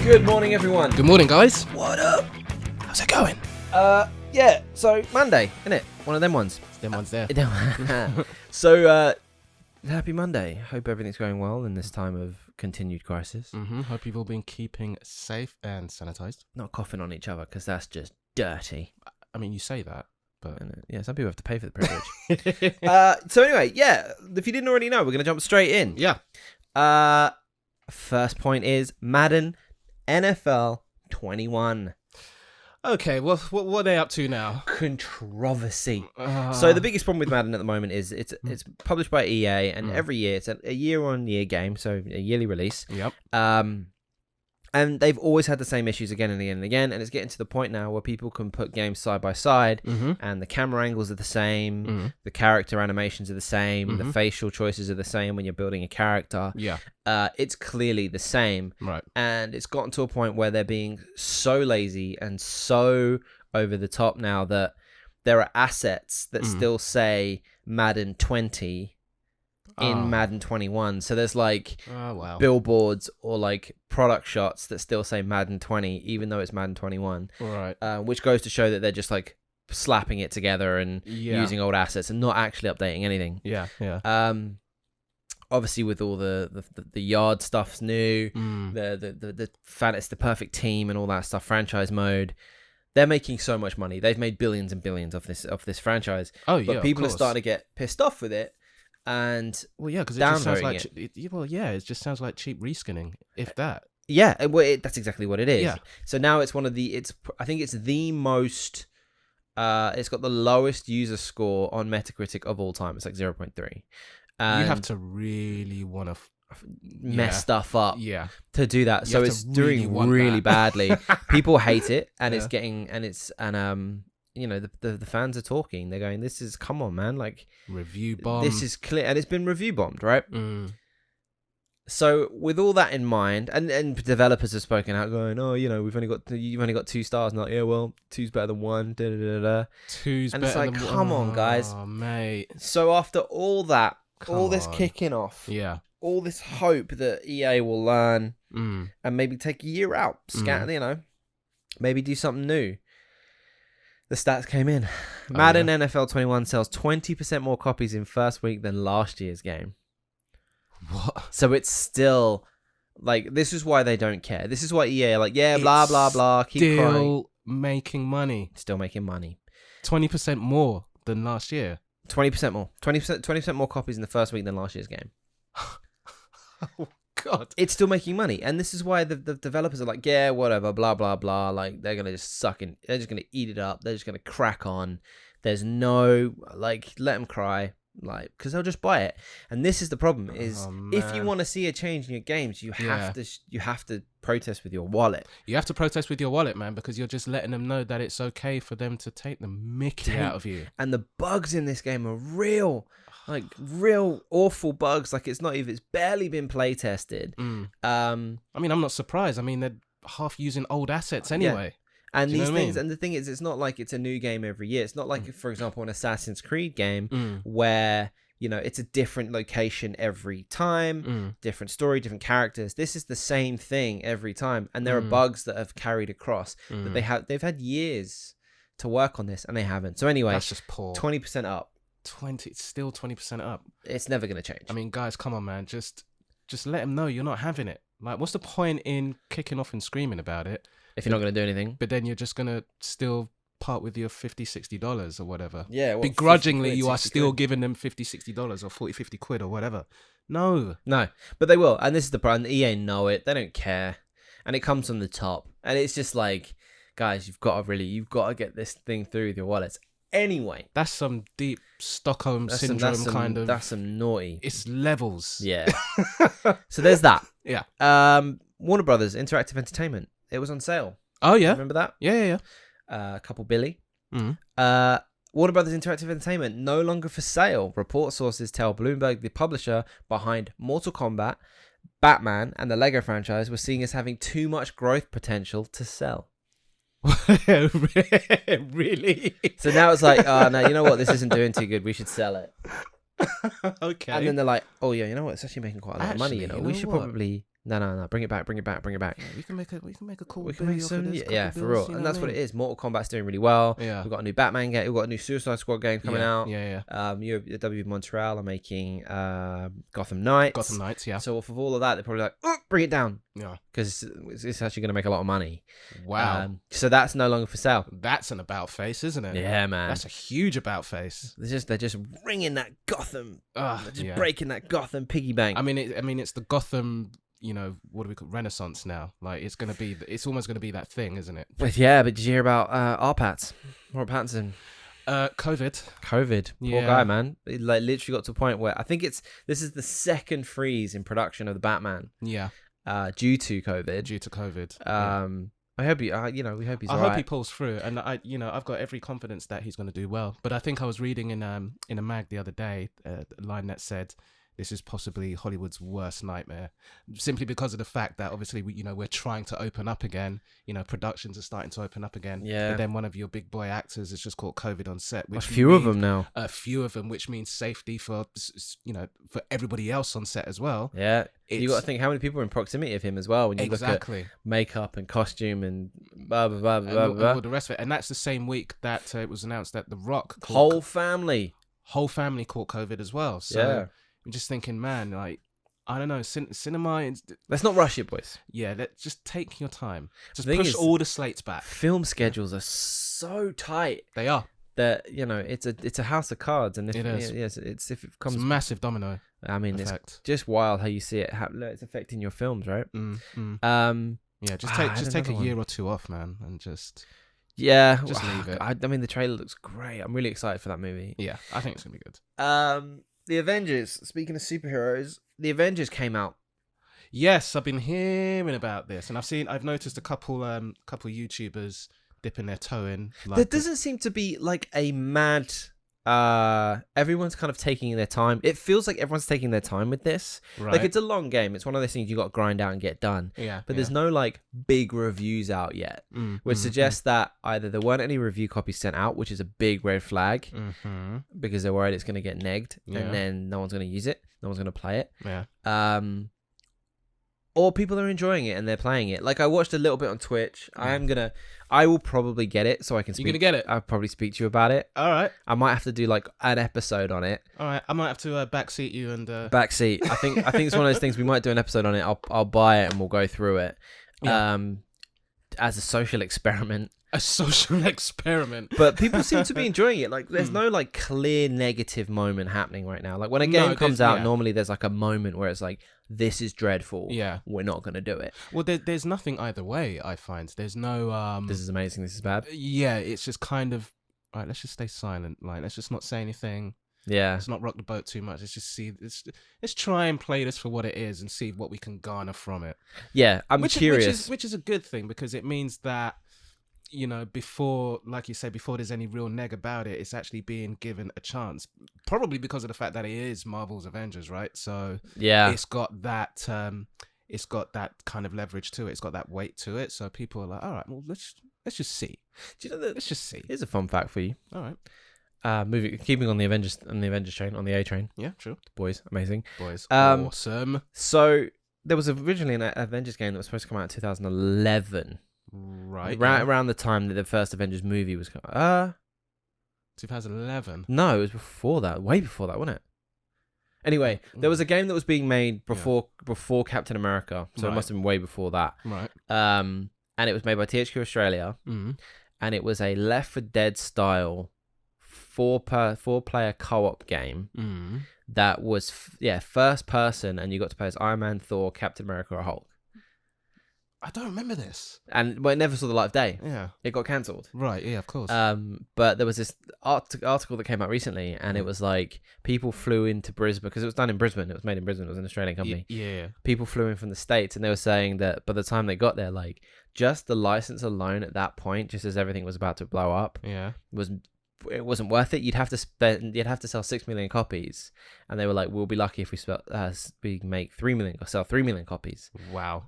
Good morning, everyone. Good morning, guys. What up? How's it going? Yeah, so Monday, innit? One of them ones. Them ones there. So, happy Monday. Hope everything's going well in this time of continued crisis. Hope you've all been keeping safe and sanitized. Not coughing on each other, because that's just dirty. I mean, you say that, but... Yeah, some people have to pay for the privilege. So anyway, yeah, if you didn't already know, we're going to jump straight in. Yeah. First point is Madden NFL 21. Okay, well, what are they up to now? Controversy. So the biggest problem with Madden at the moment is it's published by EA, and every year it's a year-on-year game, so a yearly release. Yep. And they've always had the same issues again and again and again, and it's getting to the point now where people can put games side by side, and the camera angles are the same, the character animations are the same, the facial choices are the same when you're building a character. Yeah. It's clearly the same. Right. And it's gotten to a point where they're being so lazy and so over the top now that there are assets that still say Madden 20 in Madden 21. So there's like billboards or like product shots that still say Madden 20, even though it's Madden 21. Right. Which goes to show that they're just like slapping it together and using old assets and not actually updating anything. Yeah. Obviously, with all the yard stuff's new, the it's the perfect team and all that stuff, franchise mode. They're making so much money. They've made billions and billions of this franchise. Oh yeah, but people are starting to get pissed off with it. And because it just sounds like it just sounds like cheap reskinning, if that. Yeah, that's exactly what it is. Yeah. So now it's I think it's the most. It's got the lowest user score on Metacritic of all time. It's like 0.3. You have to really want to mess stuff up to do that. You so it's doing really badly. People hate it, and it's getting you know, the fans are talking. They're going, "This is come on, man! Like review bomb. This is clear, and it's been review bombed, right?" So with all that in mind, and developers have spoken out, going, "Oh, you know, you've only got 2 stars." And like, yeah, well, 2's better than 1. Da, da, da, da. 2's and better it's like, than come on, guys. Oh, mate. So after all that, this kicking off, all this hope that EA will learn and maybe take a year out, you know, maybe do something new. The stats came in. Madden NFL 21 sells 20% more copies in first week than last year's game. What? So it's still like, this is why they don't care. This is why EA are like, blah blah blah. Keep crying. Still making money. Still making money. 20% more than last year. 20% more. 20% more copies in the first week than last year's game. Oh God. It's still making money, and this is why the developers are like, yeah, whatever, blah blah blah. Like, they're gonna just they're just gonna eat it up. They're just gonna crack on. There's no let them cry, because they'll just buy it. And this is the problem: is if you want to see a change in your games, you have to protest with your wallet. You have to protest with your wallet, man, because you're just letting them know that it's okay for them to take the mickey out of you. And the bugs in this game are real. Like real awful bugs. Like it's barely been play tested. I mean, I'm not surprised. I mean, they're half using old assets anyway. Yeah. And these things, and the thing is, it's not like it's a new game every year. It's not like, for example, an Assassin's Creed game where, you know, it's a different location every time, different story, different characters. This is the same thing every time, and there are bugs that have carried across that they've had years to work on this, and they haven't. So anyway, that's just poor. 20% up. Still 20% up. It's never going to change. I mean, guys, come on, man. Just let them know you're not having it. Like, what's the point in kicking off and screaming about it if you're not going to do anything? But then you're just going to still part with your $50, $60 or whatever. Yeah. Begrudgingly, you are still giving them $50, $60 or 40, 50 quid or whatever. No. But they will. And this is the problem. EA know it. They don't care. And it comes from the top. And it's just like, guys, you've got to get this thing through with your wallets. Anyway, that's some deep Stockholm syndrome kind of. That's some naughty. It's levels. Yeah. So there's that. Yeah. Warner Brothers Interactive Entertainment. It was on sale. Oh yeah. Remember that? Yeah. Couple Billy. Warner Brothers Interactive Entertainment no longer for sale. Report sources tell Bloomberg the publisher behind Mortal Kombat, Batman, and the Lego franchise was seen as having too much growth potential to sell. Really? So now it's like, oh no, you know what? This isn't doing too good. We should sell it. Okay. And then they're like, oh yeah, you know what? It's actually making quite a lot of money. You know, we should probably No. Bring it back. Yeah, we can make a cool. We can make some, for for real. And that's what it is. Mortal Kombat's doing really well. Yeah. We've got a new Batman game. We've got a new Suicide Squad game coming out. Yeah. W Montreal are making Gotham Knights. Yeah. So off of all of that, they're probably like, oh, bring it down. Yeah. Because it's actually going to make a lot of money. Wow. So that's no longer for sale. That's an about face, isn't it? Yeah, man. That's a huge about face. They're just ringing that Gotham. They're just breaking that Gotham piggy bank. I mean, it's the Gotham. What do we call Renaissance now? Like it's almost gonna be that thing, isn't it? But did you hear about Arpats? Robert Pattinson? COVID. Poor guy, man. It literally got to a point where I think this is the second freeze in production of the Batman. Yeah. Due to COVID. I hope we hope he's. I alright. hope he pulls through, and I've got every confidence that he's going to do well. But I think I was reading in a mag the other day a line that said, "This is possibly Hollywood's worst nightmare," simply because of the fact that obviously we're trying to open up again. Productions are starting to open up again. Yeah. But then one of your big boy actors has just caught COVID on set. A few of them now. A few of them, which means safety for for everybody else on set as well. Yeah. You got to think how many people are in proximity of him as well when you look at makeup and costume and blah blah blah blah and blah. all the rest of it. And that's the same week that it was announced that The Rock whole family caught COVID as well. So I'm just thinking, man, like I don't know, cinema. Let's not rush it, boys. Yeah, let's just take your time. Just the push all the slates back. Film schedules are so tight. They are. That it's a house of cards, and if it is. Yes, if it comes it's a massive domino. I mean, effect. It's just wild how you see it. How it's affecting your films, right? Yeah, just take a year or two off, man, and just leave it. I mean, the trailer looks great. I'm really excited for that movie. Yeah, I think it's gonna be good. The Avengers. Speaking of superheroes, the Avengers came out. Yes, I've been hearing about this, and I've noticed a couple YouTubers dipping their toe in. There doesn't seem to be like a mad. Everyone's kind of taking their time. It feels like everyone's taking their time with this. Right. Like it's a long game. It's one of those things you got to grind out and get done. Yeah. But there's no like big reviews out yet, which suggests that either there weren't any review copies sent out, which is a big red flag, because they're worried it's going to get negged, and then no one's going to use it, no one's going to play it. Yeah. Or people are enjoying it and they're playing it. Like I watched a little bit on Twitch. I will probably get it so I can speak. You're gonna get it? I'll probably speak to you about it. All right. I might have to do like an episode on it. All right. I might have to backseat you and backseat. I think it's one of those things we might do an episode on it. I'll buy it and we'll go through it. Yeah. As a social experiment. A social experiment. But people seem to be enjoying it. Like there's no like clear negative moment happening right now. Like when a game comes out, normally there's like a moment where it's like, this is dreadful. Yeah. We're not going to do it. Well, there's nothing either way, I find. There's no... this is amazing, this is bad. Yeah, it's just kind of... All right, let's just stay silent. Like, let's just not say anything. Yeah. Let's not rock the boat too much. Let's just see... Let's try and play this for what it is and see what we can garner from it. Yeah, I'm curious. Which is a good thing, because it means that... before, like you say, before there's any real neg about it, it's actually being given a chance. Probably because of the fact that it is Marvel's Avengers, right? So yeah, it's got that kind of leverage to it. It's got that weight to it. So people are like, all right, well, let's just see. Do you know that? Let's just see. Here's a fun fact for you. All right. Keeping on the Avengers train, on the A train. Yeah, true. Boys, amazing. Boys, awesome. So there was originally an Avengers game that was supposed to come out in 2011. Right. Around the time that the first Avengers movie was 2011. No, it was before that. Way before that, wasn't it? Anyway, there was a game that was being made before Captain America, so it must have been way before that. Right. And it was made by THQ Australia, and it was a Left 4 Dead style four-player co-op game that was first person, and you got to play as Iron Man, Thor, Captain America, or Hulk. I don't remember this. And it never saw the light of day. Yeah. It got cancelled. Right, yeah, of course. But there was this article that came out recently, and it was like people flew into Brisbane, because it was done in Brisbane. It was made in Brisbane. It was an Australian company. Yeah. People flew in from the States, and they were saying that by the time they got there, like just the license alone at that point, just as everything was about to blow up, it wasn't worth it. You'd have to sell 6 million copies, and they were like, we'll be lucky if we make 3 million or sell 3 million copies. Wow.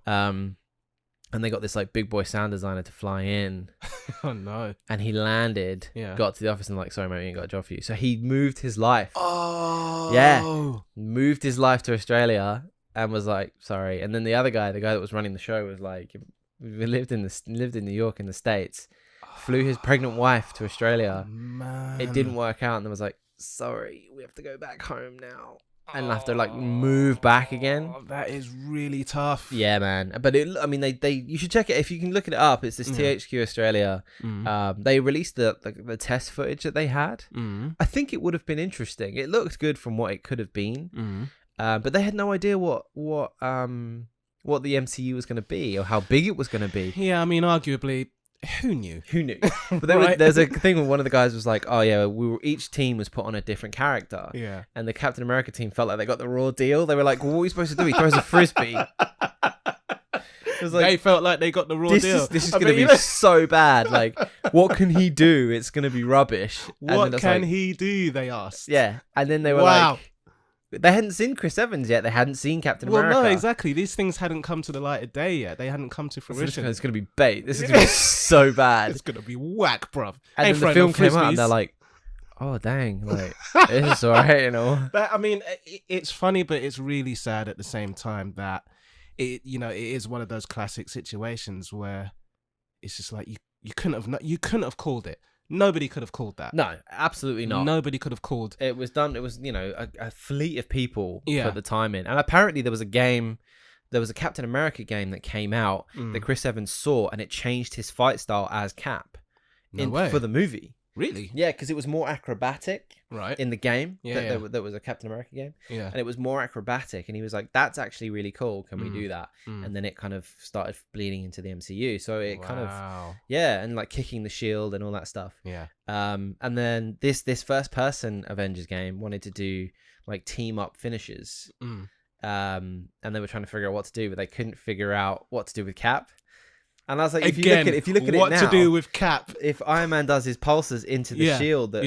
And they got this like big boy sound designer to fly in. Oh no. And he landed, got to the office and like, sorry mate, we ain't got a job for you. So he moved his life. Oh. Yeah. Moved his life to Australia and was like, sorry. And then the guy that was running the show, was like, we lived in New York in the States, flew his pregnant wife to Australia. Man. It didn't work out, and then was like, sorry, we have to go back home now. And have to like move back again. That is really tough. Yeah, man. But they you should check it if you can look it up. It's this THQ Australia. They released the test footage that they had. I think it would have been interesting. It looked good from what it could have been. But they had no idea what the MCU was going to be or how big it was going to be. Yeah, I mean, arguably, who knew? But there's a thing where one of the guys was like, oh yeah, each team was put on a different character. Yeah. And the Captain America team felt like they got the raw deal. They were like, well, what are we supposed to do? He throws a frisbee. It was like, they felt like they got the raw deal. This is going to be so bad. Like, what can he do? It's going to be rubbish. What can he do? They asked. Yeah. And then they were like, they hadn't seen Chris Evans yet. They hadn't seen Captain America. Well, no, exactly. These things hadn't come to the light of day yet. They hadn't come to fruition. It's going to be bait. This is going to be so bad. It's going to be whack, bruv. And then the film came out and they're like, oh, dang. Like, it's all right, you know. I mean, it's funny, but it's really sad at the same time that it is one of those classic situations where it's just like you couldn't have called it. Nobody could have called that. No, absolutely not. Nobody could have called. It was done. It was, a fleet of people Yeah. put the time in. And apparently there was a Captain America game that came out that Chris Evans saw, and it changed his fight style as Cap No way. for the movie. Really? Yeah, because it was more acrobatic Right. in the game. Yeah, That was a Captain America game. Yeah. And it was more acrobatic. And he was like, that's actually really cool. Can we do that? And then it kind of started bleeding into the MCU. So it kind of, yeah, and like kicking the shield and all that stuff. Yeah. And then this first person Avengers game wanted to do like team up finishes. And they were trying to figure out what to do, but they couldn't figure out what to do with Cap. And I was like, if you look at it now, what to do with Cap? If Iron Man does his pulses into the shield, and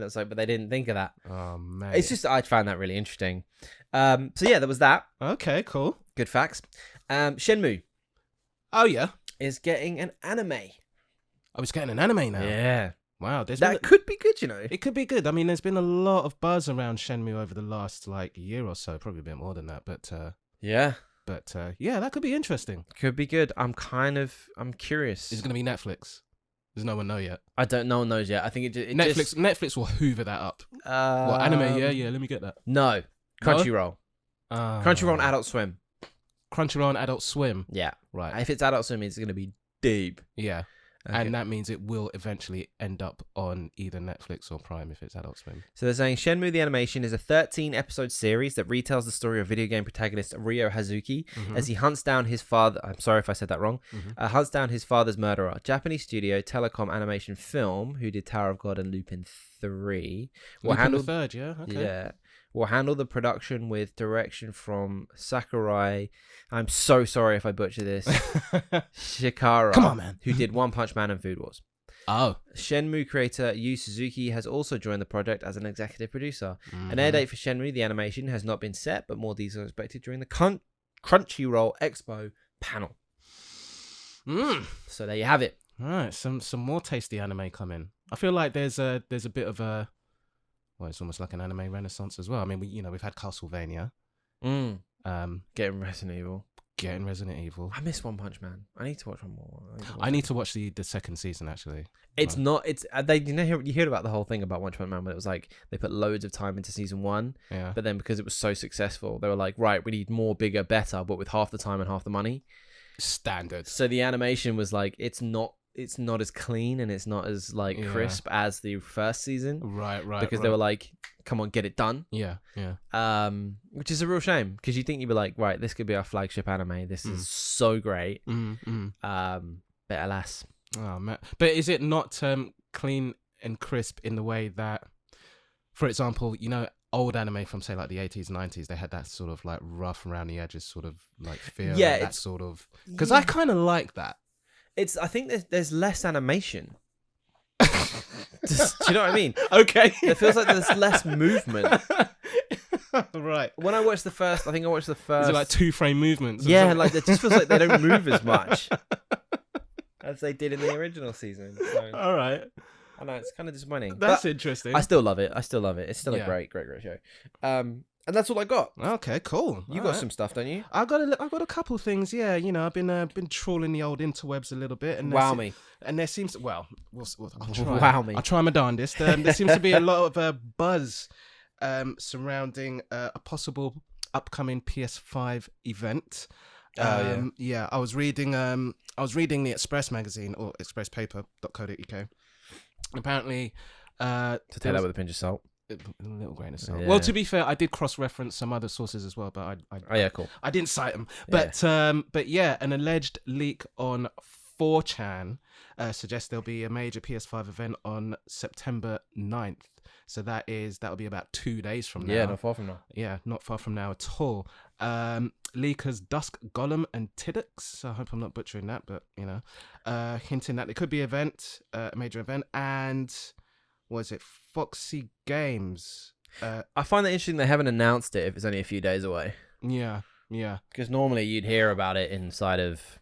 it's like, but they didn't think of that. Oh man, it's just I found that really interesting. So yeah, there was that. Okay, cool. Good facts. Shenmue. Oh yeah, is getting an anime. Oh, it's getting an anime now. Yeah. Wow, that could be good, It could be good. I mean, there's been a lot of buzz around Shenmue over the last year or so, probably a bit more than that, but yeah. But yeah, that could be interesting. Could be good. I'm curious. Is it going to be Netflix? Does no one know yet? No one knows yet. I think Netflix will hoover that up. What, anime? Yeah, let me get that. No. Crunchyroll. No? Crunchyroll and Adult Swim. Crunchyroll and Adult Swim. Yeah. Right. If it's Adult Swim, it's going to be deep. Yeah. Okay. And that means it will eventually end up on either Netflix or Prime if it's Adult Swim. So they're saying Shenmue the Animation is a 13-episode series that retells the story of video game protagonist Ryo Hazuki as he hunts down his father. I'm sorry if I said that wrong. Hunts down his father's murderer. Japanese studio Telecom Animation Film, who did Tower of God and Lupin 3. Lupin the Third, yeah? Okay. Yeah. Will handle the production with direction from Sakurai. I'm so sorry if I butcher this. Shikara. Come on, man. Who did One Punch Man and Food Wars. Oh. Shenmue creator Yu Suzuki has also joined the project as an executive producer. An air date for Shenmue the Animation has not been set, but more details are expected during the Crunchyroll Expo panel. So there you have it. All right, some more tasty anime coming. I feel like there's a bit of a, well, it's almost like an anime renaissance as well. I mean, we've had Castlevania. Getting Resident Evil. I miss One Punch Man. I need to watch one more. I need to watch the second season actually. It's not. It's you heard about the whole thing about One Punch Man, but it was like they put loads of time into season 1. Yeah. But then because it was so successful, they were like, right, we need more, bigger, better, but with half the time and half the money. Standard. So the animation was like, it's not as clean and it's not as crisp as the first season. Right. Because they were like, come on, get it done. Yeah. Which is a real shame because you think you'd be like, right, this could be our flagship anime. This is so great. But alas. Oh man. But is it not clean and crisp in the way that, for example, old anime from say like the 80s, 90s, they had that sort of like rough around the edges sort of like feel. Yeah. That sort of, because I kind of like that. I think there's less animation. Do you know what I mean? Okay. It feels like there's less movement. Right. When I watched the first, I think I watched the first. Is it like 2-frame movements? Yeah, like it just feels like they don't move as much as they did in the original season. So, all right. I know it's kind of disappointing. That's interesting. I still love it. It's still a great show. And And that's all I got. Okay, cool. You got some stuff, don't you? I got a couple things. Yeah, you know, I've been trawling the old interwebs a little bit, and Me. And there seems I'll try. Wow me. I'll try my darndest. There seems to be a lot of buzz surrounding a possible upcoming PS5 event. Yeah, I was reading the Express magazine or expresspaper.co.uk. Apparently, to take that with a pinch of salt. A little grain of salt. Yeah. Well, to be fair, I did cross-reference some other sources as well, but Cool. I didn't cite them. Yeah. But yeah, an alleged leak on 4chan suggests there'll be a major PS5 event on September 9th. So that'll be about 2 days from now. Yeah, not far from now. Yeah, not far from now at all. Leakers Dusk Golem and Tidux, I hope I'm not butchering that, but you know, hinting that there could be a major event, and was it Foxy Games? I find that interesting they haven't announced it if it's only a few days away. Yeah. Because normally you'd hear about it inside of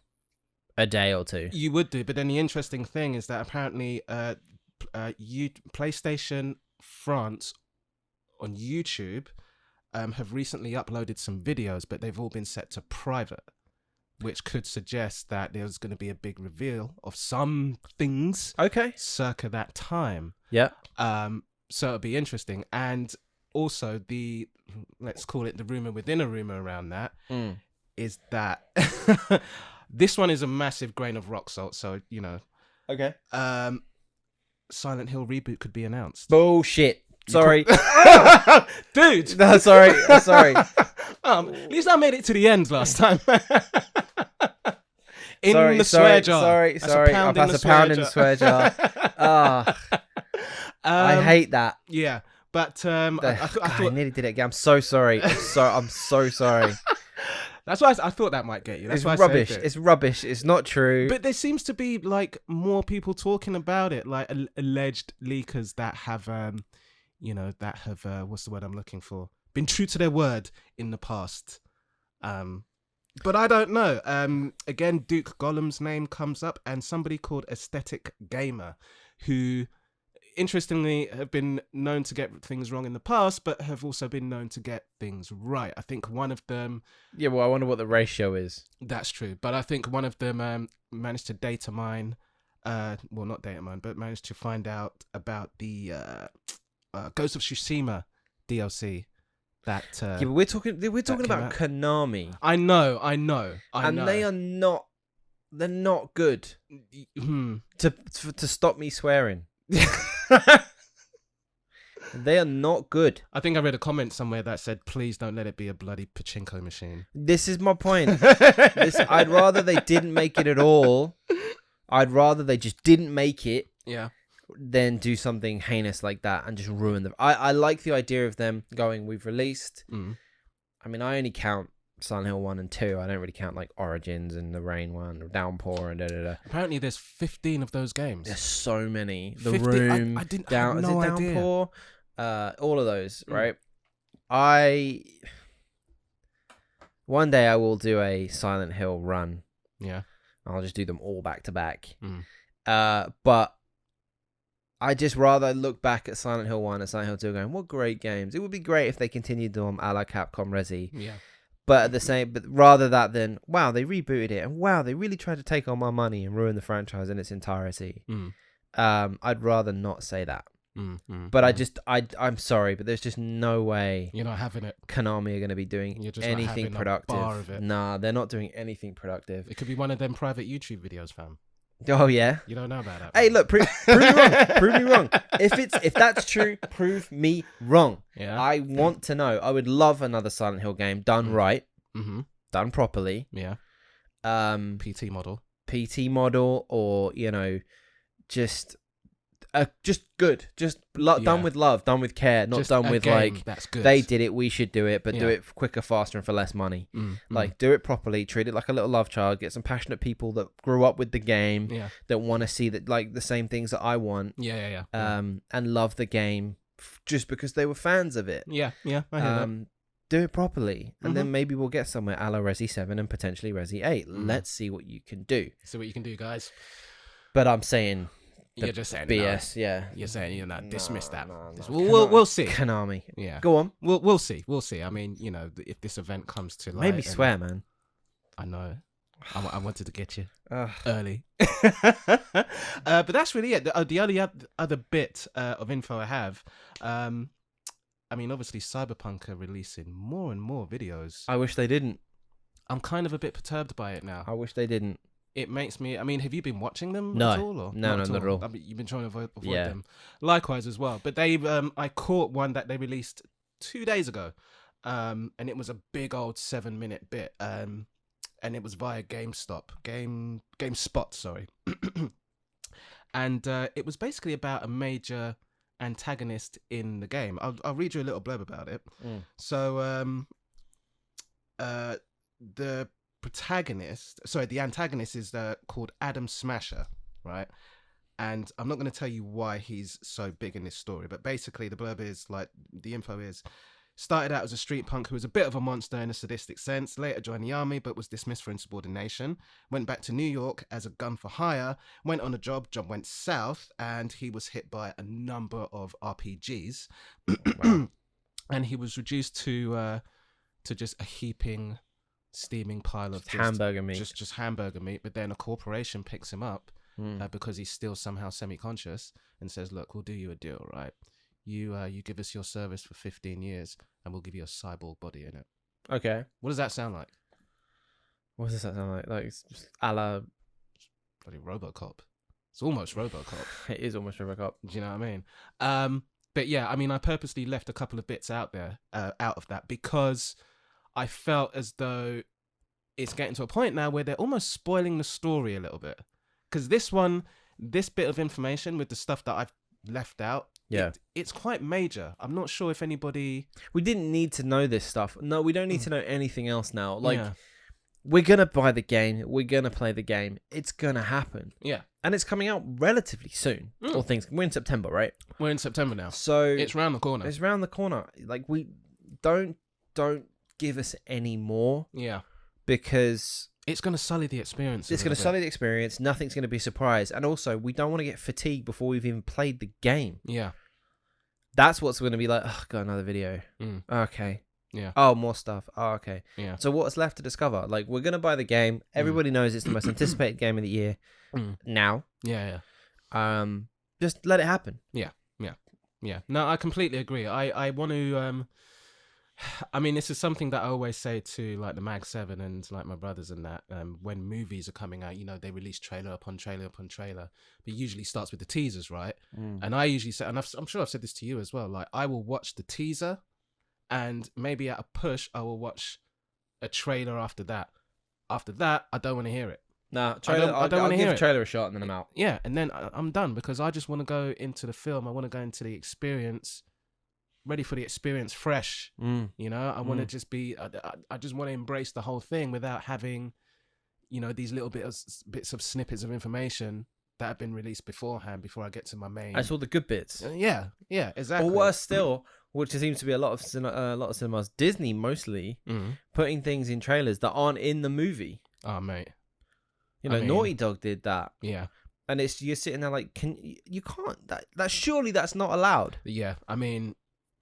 a day or two. You would do, but then the interesting thing is that apparently PlayStation France on YouTube have recently uploaded some videos, but they've all been set to private, which could suggest that there's going to be a big reveal of some things circa that time. Yeah. So it'll be interesting. And also let's call it the rumor within a rumor around that is that this one is a massive grain of rock salt. So, you know, okay. Silent Hill reboot could be announced. Bullshit. Sorry. Dude. No, sorry. At least I made it to the end last time. The swear jar. Sorry. I'll pass a pound in the swear jar. I hate that. Yeah, but I thought I nearly did it again. I'm so sorry. I'm so sorry. That's why I thought that might get you. That's why rubbish. I saved it. It's rubbish. It's not true. But there seems to be like more people talking about it, like alleged leakers that have, what's the word I'm looking for? Been true to their word in the past. But I don't know. Again, Duke Golem's name comes up, and somebody called Aesthetic Gamer, who interestingly have been known to get things wrong in the past, but have also been known to get things right. I think one of them... Yeah, well, I wonder what the ratio is. That's true. But I think one of them managed to data mine, not data mine, but managed to find out about the Ghost of Tsushima DLC. That, yeah, but we're talking about Konami. I know. And they are not... They're not good. To stop me swearing. They are not good. I think I read a comment somewhere that said, please don't let it be a bloody pachinko machine. This is my point. I'd rather they didn't make it at all. I'd rather they just didn't make it. Yeah. Than do something heinous like that and just ruin them. I like the idea of them going, we've released. I mean, I only count Silent Hill 1 and 2. I don't really count like Origins and the Rain one or Downpour and da-da-da. Apparently there's 15 of those games. There's so many. The 50, Room, I had no idea. Downpour? All of those, right? One day I will do a Silent Hill run. Yeah. I'll just do them all back to back. But I just rather look back at Silent Hill 1 and Silent Hill 2 going, what great games. It would be great if they continued them a la Capcom Resi. Yeah. But rather that than, wow, they rebooted it, and wow, they really tried to take all my money and ruin the franchise in its entirety. I'd rather not say that. But I'm sorry, but there's just no way you're not having it. Konami are going to be doing anything productive. Nah, they're not doing anything productive. It could be one of them private YouTube videos, fam. Oh yeah, you don't know about that. Hey, look, prove me wrong. Prove me wrong. If that's true, prove me wrong. Yeah, I want to know. I would love another Silent Hill game done right, done properly. Yeah. PT model, or just good, done with love, done with care, not just done with like that's good. They did it, we should do it, but do it quicker, faster, and for less money. Like do it properly, treat it like a little love child, get some passionate people that grew up with the game, that want to see that like the same things that I want, and love the game just because they were fans of it. I hear that. Do it properly, and then maybe we'll get somewhere a la Resi 7 and potentially Resi 8. Let's see what you can do. See what you can do, guys. But I'm saying, You're just saying BS. No. Yeah, You're saying dismiss that. No. We'll see. Konami. Yeah, Go on. We'll see. We'll see. I mean, if this event comes to light, Made me swear, man. I know. I wanted to get you Ugh. early, but that's really it. The only other bit of info I have, I mean, obviously, Cyberpunk are releasing more and more videos. I wish they didn't. I'm kind of a bit perturbed by it now. I wish they didn't. It makes me. I mean, have you been watching them No. at all? Or No, not at all. I mean, you've been trying to avoid Yeah. them. Likewise as well. But they, I caught one that they released 2 days ago, and it was a big old 7-minute bit. And it was via GameSpot, sorry. And it was basically about a major antagonist in the game. I'll read you a little blurb about it. So the antagonist is called Adam Smasher, right? And I'm not going to tell you why he's so big in this story, but basically the blurb is like, the info is, started out as a street punk who was a bit of a monster in a sadistic sense, later joined the army but was dismissed for insubordination, went back to New York as a gun for hire, went on a job went south, and he was hit by a number of RPGs. Wow. And he was reduced to just a heaping, steaming pile of hamburger meat. Just hamburger meat, but then a corporation picks him up because he's still somehow semi-conscious and says, look, we'll do you a deal, right? You give us your service for 15 years and we'll give you a cyborg body in it. Okay. What does that sound like? What does that sound like? Like it's just a la... Bloody RoboCop. It's almost RoboCop. It is almost RoboCop. Do you know what I mean? But yeah, I mean, I purposely left a couple of bits out there, out of that, because I felt as though it's getting to a point now where they're almost spoiling the story a little bit. Because this bit of information with the stuff that I've left out, yeah, it's quite major. I'm not sure if anybody... We didn't need to know this stuff. No, we don't need to know anything else now. Like, we're going to buy the game. We're going to play the game. It's going to happen. Yeah. And it's coming out relatively soon. All things. We're in September, right? We're in September now. So... It's round the corner. It's round the corner. Like, we... Don't give us any more. Yeah. Because... It's going to sully the experience. It's going to sully the experience. Nothing's going to be a surprise. And also, we don't want to get fatigued before we've even played the game. Yeah. That's what's going to be like, oh, got another video. Okay. Yeah. Oh, more stuff. Oh, okay. Yeah. So what's left to discover? Like, we're going to buy the game. Everybody knows it's the most anticipated game of the year now. Yeah. Just let it happen. Yeah. No, I completely agree. I want to... I mean, this is something that I always say to like the Mag 7 and like my brothers and that. When movies are coming out, they release trailer upon trailer upon trailer. But it usually starts with the teasers, right? And I usually say, and I'm sure I've said this to you as well. Like, I will watch the teaser, and maybe at a push, I will watch a trailer after that. After that, I don't want to hear it. Nah, trailer. I don't want to give the trailer a shot, and then I'm out. Yeah, and then I'm done because I just want to go into the film. I want to go into the experience. Ready for the experience fresh. I want to just be I just want to embrace the whole thing without having these little bits of snippets of information that have been released beforehand before I get to my main. I saw the good bits. Yeah, exactly. Or worse still, which seems to be a lot of cinemas, Disney mostly, putting things in trailers that aren't in the movie. Oh mate, Naughty Dog did that. Yeah. And you're sitting there like, you can't, that surely that's not allowed. Yeah, I mean,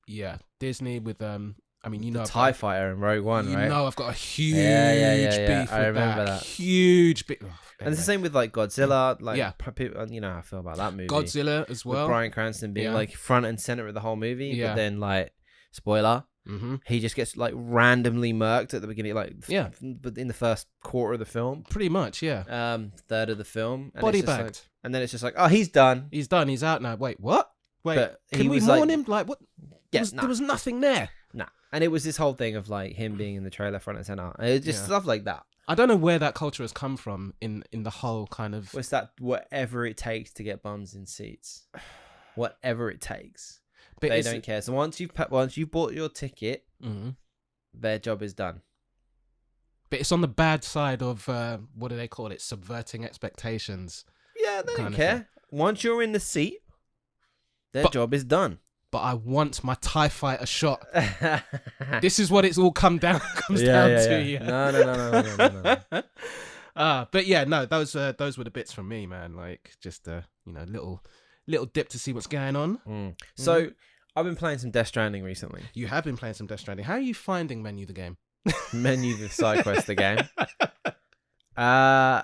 yeah, Disney with the TIE Fighter in Rogue One, right? I've got a huge beef I remember that. Huge beef. And it's the same with like Godzilla, like you know how I feel about that movie. Godzilla as well. With Bryan Cranston being like front and center of the whole movie, but then like spoiler, he just gets like randomly murked at the beginning, but in the first quarter of the film, pretty much, yeah. Third of the film, and body bagged, and then it's just like, oh, he's done. He's done. He's out now. Wait, what? Wait, but can we mourn him? Like what? Yes, there was nothing there. Nah, and it was this whole thing of like him being in the trailer front and center. It's just stuff like that. I don't know where that culture has come from in the whole kind of. What's that? Whatever it takes to get bums in seats, whatever it takes. But they don't care. So once you've bought your ticket, their job is done. But it's on the bad side of what do they call it? Subverting expectations. Yeah, they don't care. Once you're in the seat, their job is done. But I want my TIE Fighter shot. This is what it's all comes down to. No. But yeah, no, those were the bits from me, man. Like just little dip to see what's going on. So I've been playing some Death Stranding recently. You have been playing some Death Stranding. How are you finding Menu the game? Menu the side quest the game. I'm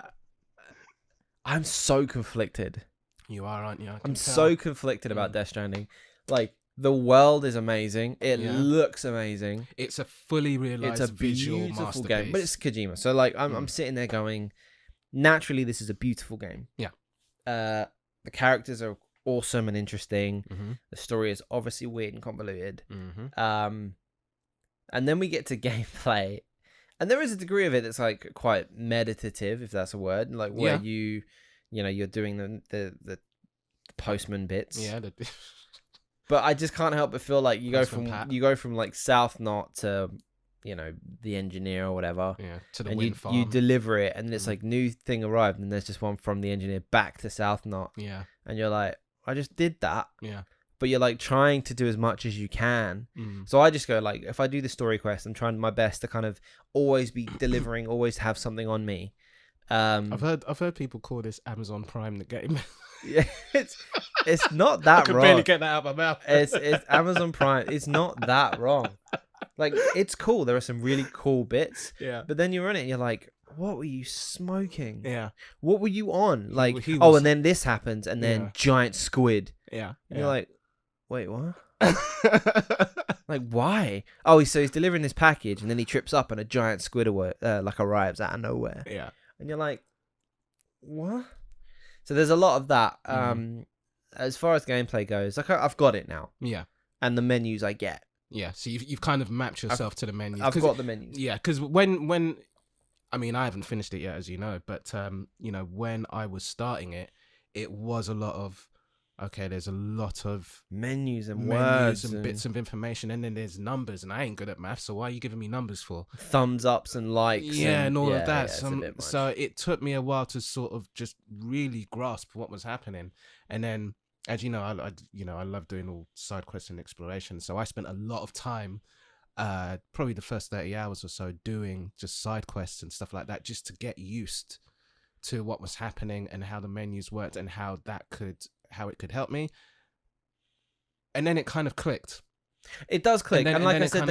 so conflicted. You are, aren't you? I'm so conflicted about Death Stranding. Like, the world is amazing. It looks amazing. It's a fully realized It's a visual beautiful masterpiece. game, but it's Kojima. So, like, I'm sitting there going, naturally, this is a beautiful game. Yeah. The characters are awesome and interesting. Mm-hmm. The story is obviously weird and convoluted. Mm-hmm. And then we get to gameplay, and there is a degree of it that's like quite meditative, if that's a word, like where you're doing the postman bits. Yeah. But I just can't help but feel like you go Postman from like South Knot to, the engineer or whatever. Yeah. To the and wind farm. you deliver it, and it's like new thing arrived, and there's just one from the engineer back to South Knot. Yeah. And you're like, I just did that. Yeah. But you're like trying to do as much as you can. So I just go like, if I do the story quest, I'm trying my best to kind of always be delivering, always have something on me. I've heard people call this Amazon Prime the game. Yeah, it's not that I could wrong. barely get that out of my mouth. It's Amazon Prime. It's not that wrong. Like, it's cool. There are some really cool bits. Yeah. But then you're on it and you're like, what were you smoking? Yeah. What were you on? Like, He was... and then this happens, and then giant squid. Yeah. And you're like, wait, what? Like, why? Oh, so he's delivering this package, and then he trips up, and a giant squid arrives out of nowhere. Yeah. And you're like, what? So there's a lot of that. As far as gameplay goes, like I've got it now. Yeah. And the menus I get. Yeah. So you've kind of mapped yourself to the menus. I've got the menus. Yeah, because when I mean, I haven't finished it yet, as you know, but when I was starting it, it was a lot of, okay, there's a lot of menus and words and bits of information, and then there's numbers, and I ain't good at maths, so why are you giving me numbers for? Thumbs ups and likes. Yeah, and all of that. Yeah, so it took me a while to sort of just really grasp what was happening, and then, as you know, I love doing all side quests and exploration, so I spent a lot of time. Probably the first 30 hours or so doing just side quests and stuff like that, just to get used to what was happening and how the menus worked and how it could help me. And then it kind of clicked. It does click, and like I said,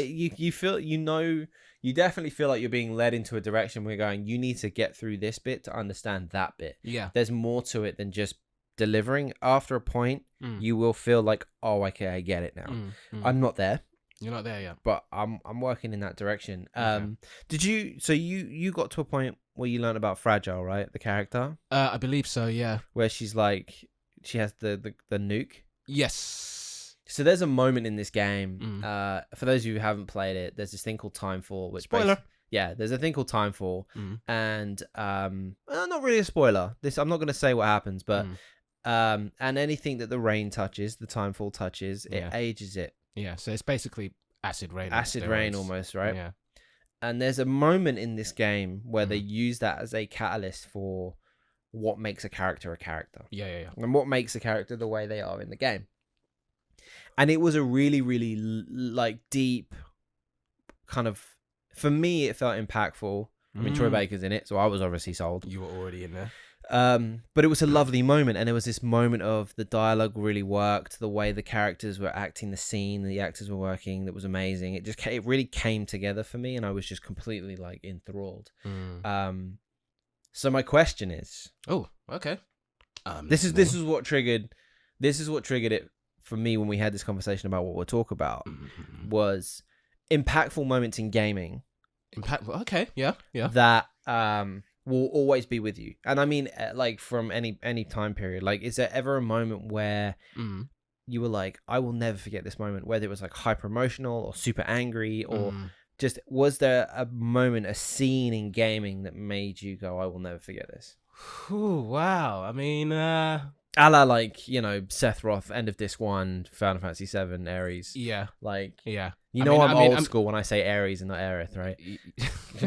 you feel, you definitely feel like you're being led into a direction where you're going, you need to get through this bit to understand that bit. Yeah, there's more to it than just delivering. After a point, you will feel like, oh, okay, I get it now. I'm not there. You're not there yet, but I'm working in that direction. Okay. Did you? So you got to a point where you learned about Fragile, right? The character. I believe so. Yeah. Where she's like, she has the nuke. Yes. So there's a moment in this game. For those of you who haven't played it, there's this thing called Timefall. Which spoiler. Yeah, there's a thing called Timefall, and not really a spoiler. I'm not going to say what happens, but and anything that the rain touches, the Timefall touches, it ages it. Yeah, so it's basically acid rain. Acid rain almost, right? Yeah. And there's a moment in this game where they use that as a catalyst for what makes a character a character. Yeah. And what makes a character the way they are in the game. And it was a really, really like deep kind of, for me, it felt impactful. I mean, Troy Baker's in it, so I was obviously sold. You were already in there. But it was a lovely moment, and it was this moment of the dialogue really worked, the way the characters were acting the scene, the actors were working, that was amazing. It really came together for me, and I was just completely like enthralled. So my question is, okay, this is what triggered it for me when we had this conversation about what we'll talk about, was impactful moments in gaming. Okay, yeah. That will always be with you. And I mean, like, from any time period, like, is there ever a moment where you were like, I will never forget this moment, whether it was like hyper emotional or super angry, or just, was there a moment, a scene in gaming that made you go, I will never forget this? Ooh, wow. I mean, a la, like, Seth Roth, end of disc 1, Final Fantasy 7, Ares. Yeah. Like, yeah. I'm old school when I say Ares and not Aerith, right?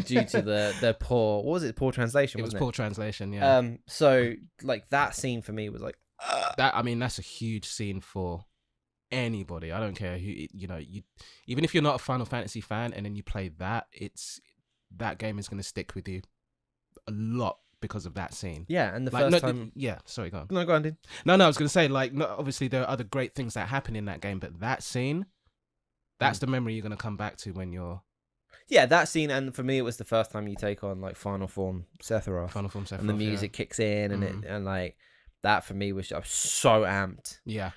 Due to the poor, what was it? Poor translation. It was wasn't poor translation. Yeah. So like that scene for me was like that. I mean, that's a huge scene for anybody. I don't care who. You even if you're not a Final Fantasy fan and then you play that, that game is going to stick with you a lot because of that scene. Yeah, and the Like, first time. Sorry, go on. No, go on, dude. No, I was gonna say, like, obviously there are other great things that happen in that game, but that scene, that's the memory you're gonna come back to when you're. Yeah, that scene, and for me, it was the first time you take on like Final Form Sephiroth, and the music kicks in, and and like that for me was I was so amped. Yeah.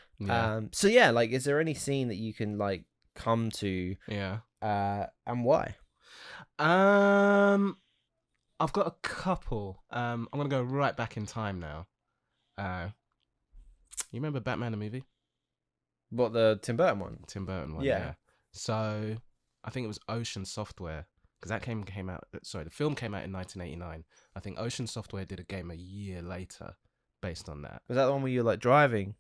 So yeah, like, is there any scene that you can like come to? Yeah. And why? I've got a couple. I'm gonna go right back in time now. You remember Batman the movie? What, the Tim Burton one? Tim Burton one. Yeah. Yeah. So I think it was Ocean Software, because that came out. Sorry, the film came out in 1989. I think Ocean Software did a game a year later based on that. Was that the one where you were like driving?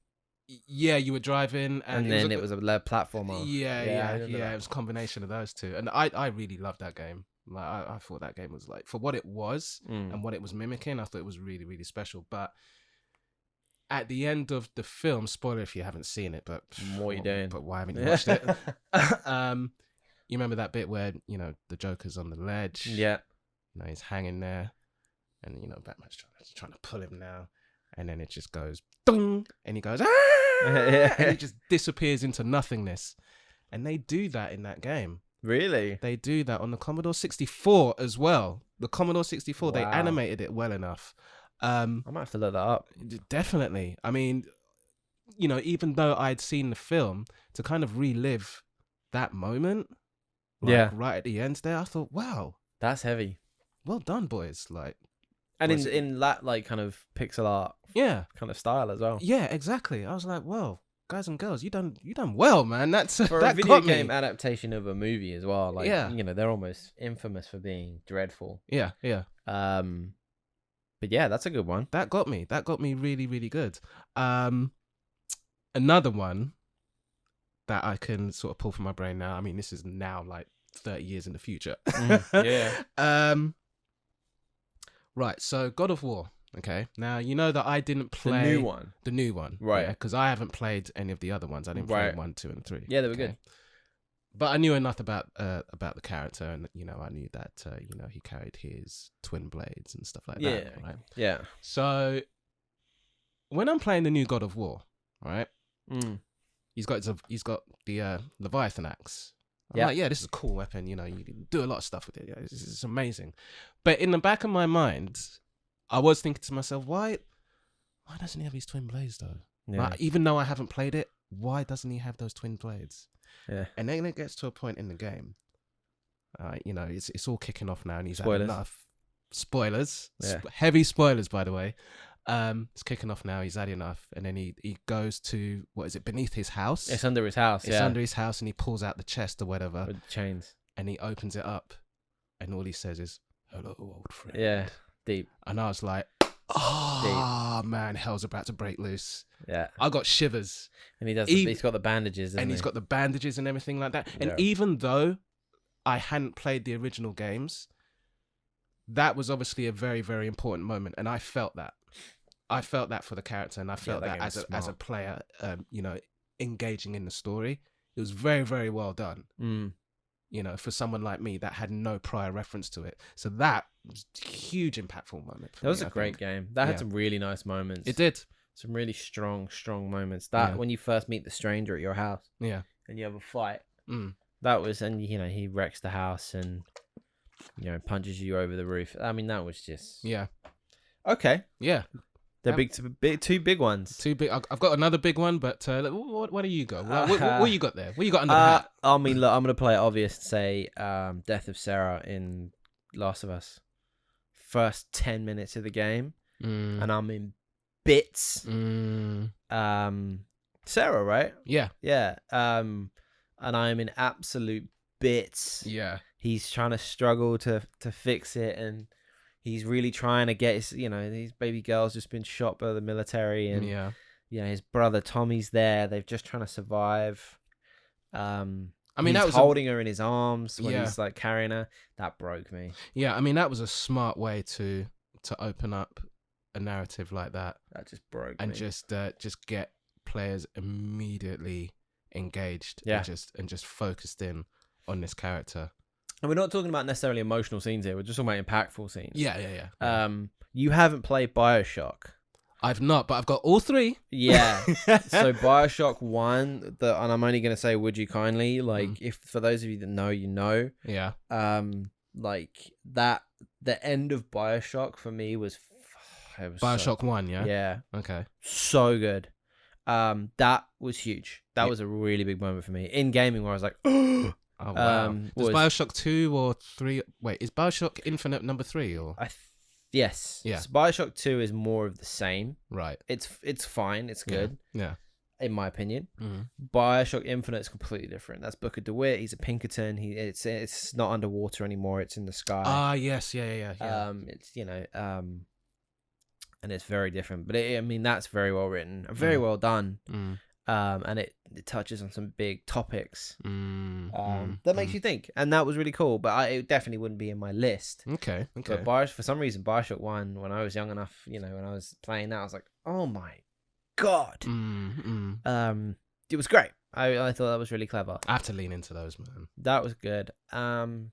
Yeah, you were driving, and then it was a lead platformer. Yeah. It was a combination of those two, and I really loved that game. Like I thought that game was, like, for what it was and what it was mimicking, I thought it was really, really special. But at the end of the film, spoiler if you haven't seen it, but what are you doing? But why haven't you watched it? You remember that bit where, you know, the Joker's on the ledge? Yeah. You know, he's hanging there, and, you know, Batman's trying to pull him now, and then it just goes dong, and he goes and he just disappears into nothingness. And they do that in that game. Really? They do that on the Commodore 64 as well. The Commodore 64, Wow. they animated it well enough. I might have to look that up. Definitely. I mean, you know, even though I'd seen the film, to kind of relive that moment, like, right at the end there, I thought, wow, that's heavy. Well done, boys. Like, and in that like kind of pixel art, kind of style as well. Yeah, exactly. I was like, well, guys and girls, you done well, man. That's for that a video game adaptation of a movie as well. Like, you know, they're almost infamous for being dreadful. Yeah. But yeah, that's a good one. That got me really, really good. Another one that I can sort of pull from my brain now. I mean, this is now like 30 years in the future. Right. So God of War. Okay. Now, you know that I didn't play the new one. Right. Because I haven't played any of the other ones. I didn't play 1, 2, and 3. Yeah, they were good. But I knew enough about the character, and, you know, I knew that you know, he carried his twin blades and stuff like that. Right. Yeah. So when I'm playing the new God of War, right? He's got the Leviathan axe. I'm like, yeah, this is a cool weapon. You know, you can do a lot of stuff with it. Yeah, it's amazing. But in the back of my mind, I was thinking to myself, why doesn't he have his twin blades though? Yeah. Like, even though I haven't played it, why doesn't he have those twin blades? Yeah. And then it gets to a point in the game, you know, it's all kicking off now, and he's had enough. Spoilers, heavy spoilers, by the way. It's kicking off now. He's had enough, and then he goes to, what is it, beneath his house? It's under his house. It's under his house, and he pulls out the chest or whatever with the chains, and he opens it up, and all he says is, "Hello, old friend." Yeah, deep. And I was like, oh man, hell's about to break loose. Yeah, I got shivers. And he's got the bandages, and he's got the bandages and everything like that. And even though I hadn't played the original games, that was obviously a very, very important moment, and I felt that. I felt that for the character, and I felt that as a player, you know, engaging in the story. It was very, very well done. You know, for someone like me that had no prior reference to it. So that was a huge, impactful moment. That was a great game. That had some really nice moments. It did. Some really strong moments. That when you first meet the stranger at your house, and you have a fight. That was, and you know, he wrecks the house and, you know, punches you over the roof. I mean, that was just okay. Yeah. They're two big ones. Two big. I've got another big one, but what do you got? What you got there? What you got under the hat? I mean, look, I'm gonna play it obvious. Say, Death of Sarah in Last of Us. First 10 minutes of the game, and I'm in bits. Sarah, right? Yeah. And I'm in absolute bits. Yeah. He's trying to struggle to fix it, and he's really trying to get his, you know, his baby girl's just been shot by the military, and you know, his brother Tommy's there. They're just trying to survive. I mean, he's holding her in his arms when he's like carrying her. That broke me. Yeah, I mean, that was a smart way to open up a narrative like that. That just broke me. And just get players immediately engaged. And just focused in on this character. And we're not talking about necessarily emotional scenes here. We're just talking about impactful scenes. Yeah. You haven't played BioShock. I've not, but I've got all 3. Yeah. So BioShock 1, and I'm only going to say, would you kindly, like, if for those of you that know, you know. Yeah. Like, that, the end of BioShock for me was BioShock 1, yeah? Yeah. Okay. So good. That was huge. That was a really big moment for me in gaming where I was like, oh wow. Does BioShock 2 or 3... Wait, is BioShock Infinite number 3 or... Yes. Yeah. So BioShock 2 is more of the same. Right. It's fine. It's good. Yeah. In my opinion. Mm-hmm. BioShock Infinite is completely different. That's Booker DeWitt. He's a Pinkerton. It's not underwater anymore. It's in the sky. Ah, yes. Yeah. It's, and it's very different. But I mean, that's very well written. Very well done. And it touches on some big topics that makes you think, and that was really cool. But it definitely wouldn't be in my list. Okay. But for some reason, BioShock 1, when I was young enough, when I was playing that, I was like, oh my god. It was great. I thought that was really clever. I have to lean into those, man. That was good. Silent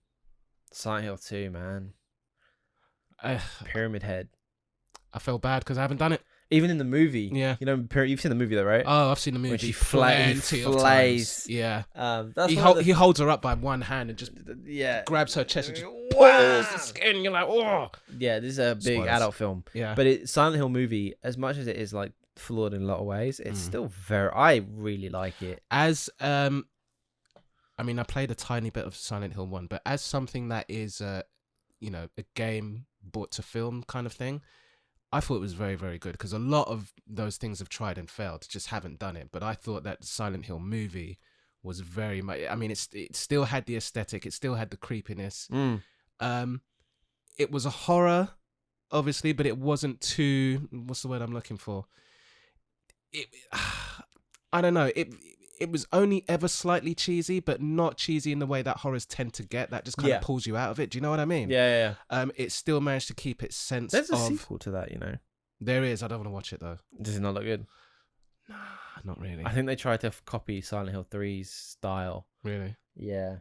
Hill 2, man. Pyramid Head. I felt bad because I haven't done it. Even in the movie, yeah, you've seen the movie though, right? Oh, I've seen the movie. When she flays, yeah. He he holds her up by one hand and just grabs her chest and just pulls the skin. And you're like, oh, yeah. This is a big adult film, yeah. But Silent Hill movie, as much as it is like flawed in a lot of ways, it's still I really like it. As I mean, I played a tiny bit of Silent Hill 1, but as something that is a game brought to film kind of thing, I thought it was very, very good because a lot of those things have tried and failed, just haven't done it. But I thought that Silent Hill movie was very much, I mean, it still had the aesthetic, it still had the creepiness. It was a horror, obviously, but it wasn't too, what's the word I'm looking for? I don't know. It was only ever slightly cheesy, but not cheesy in the way that horrors tend to get. That just kind of pulls you out of it. Do you know what I mean? Yeah. It still managed to keep its sense. There's a sequel to that, There is. I don't want to watch it though. Does it not look good? Nah, not really. I think they tried to copy Silent Hill 3's style. Really? Yeah.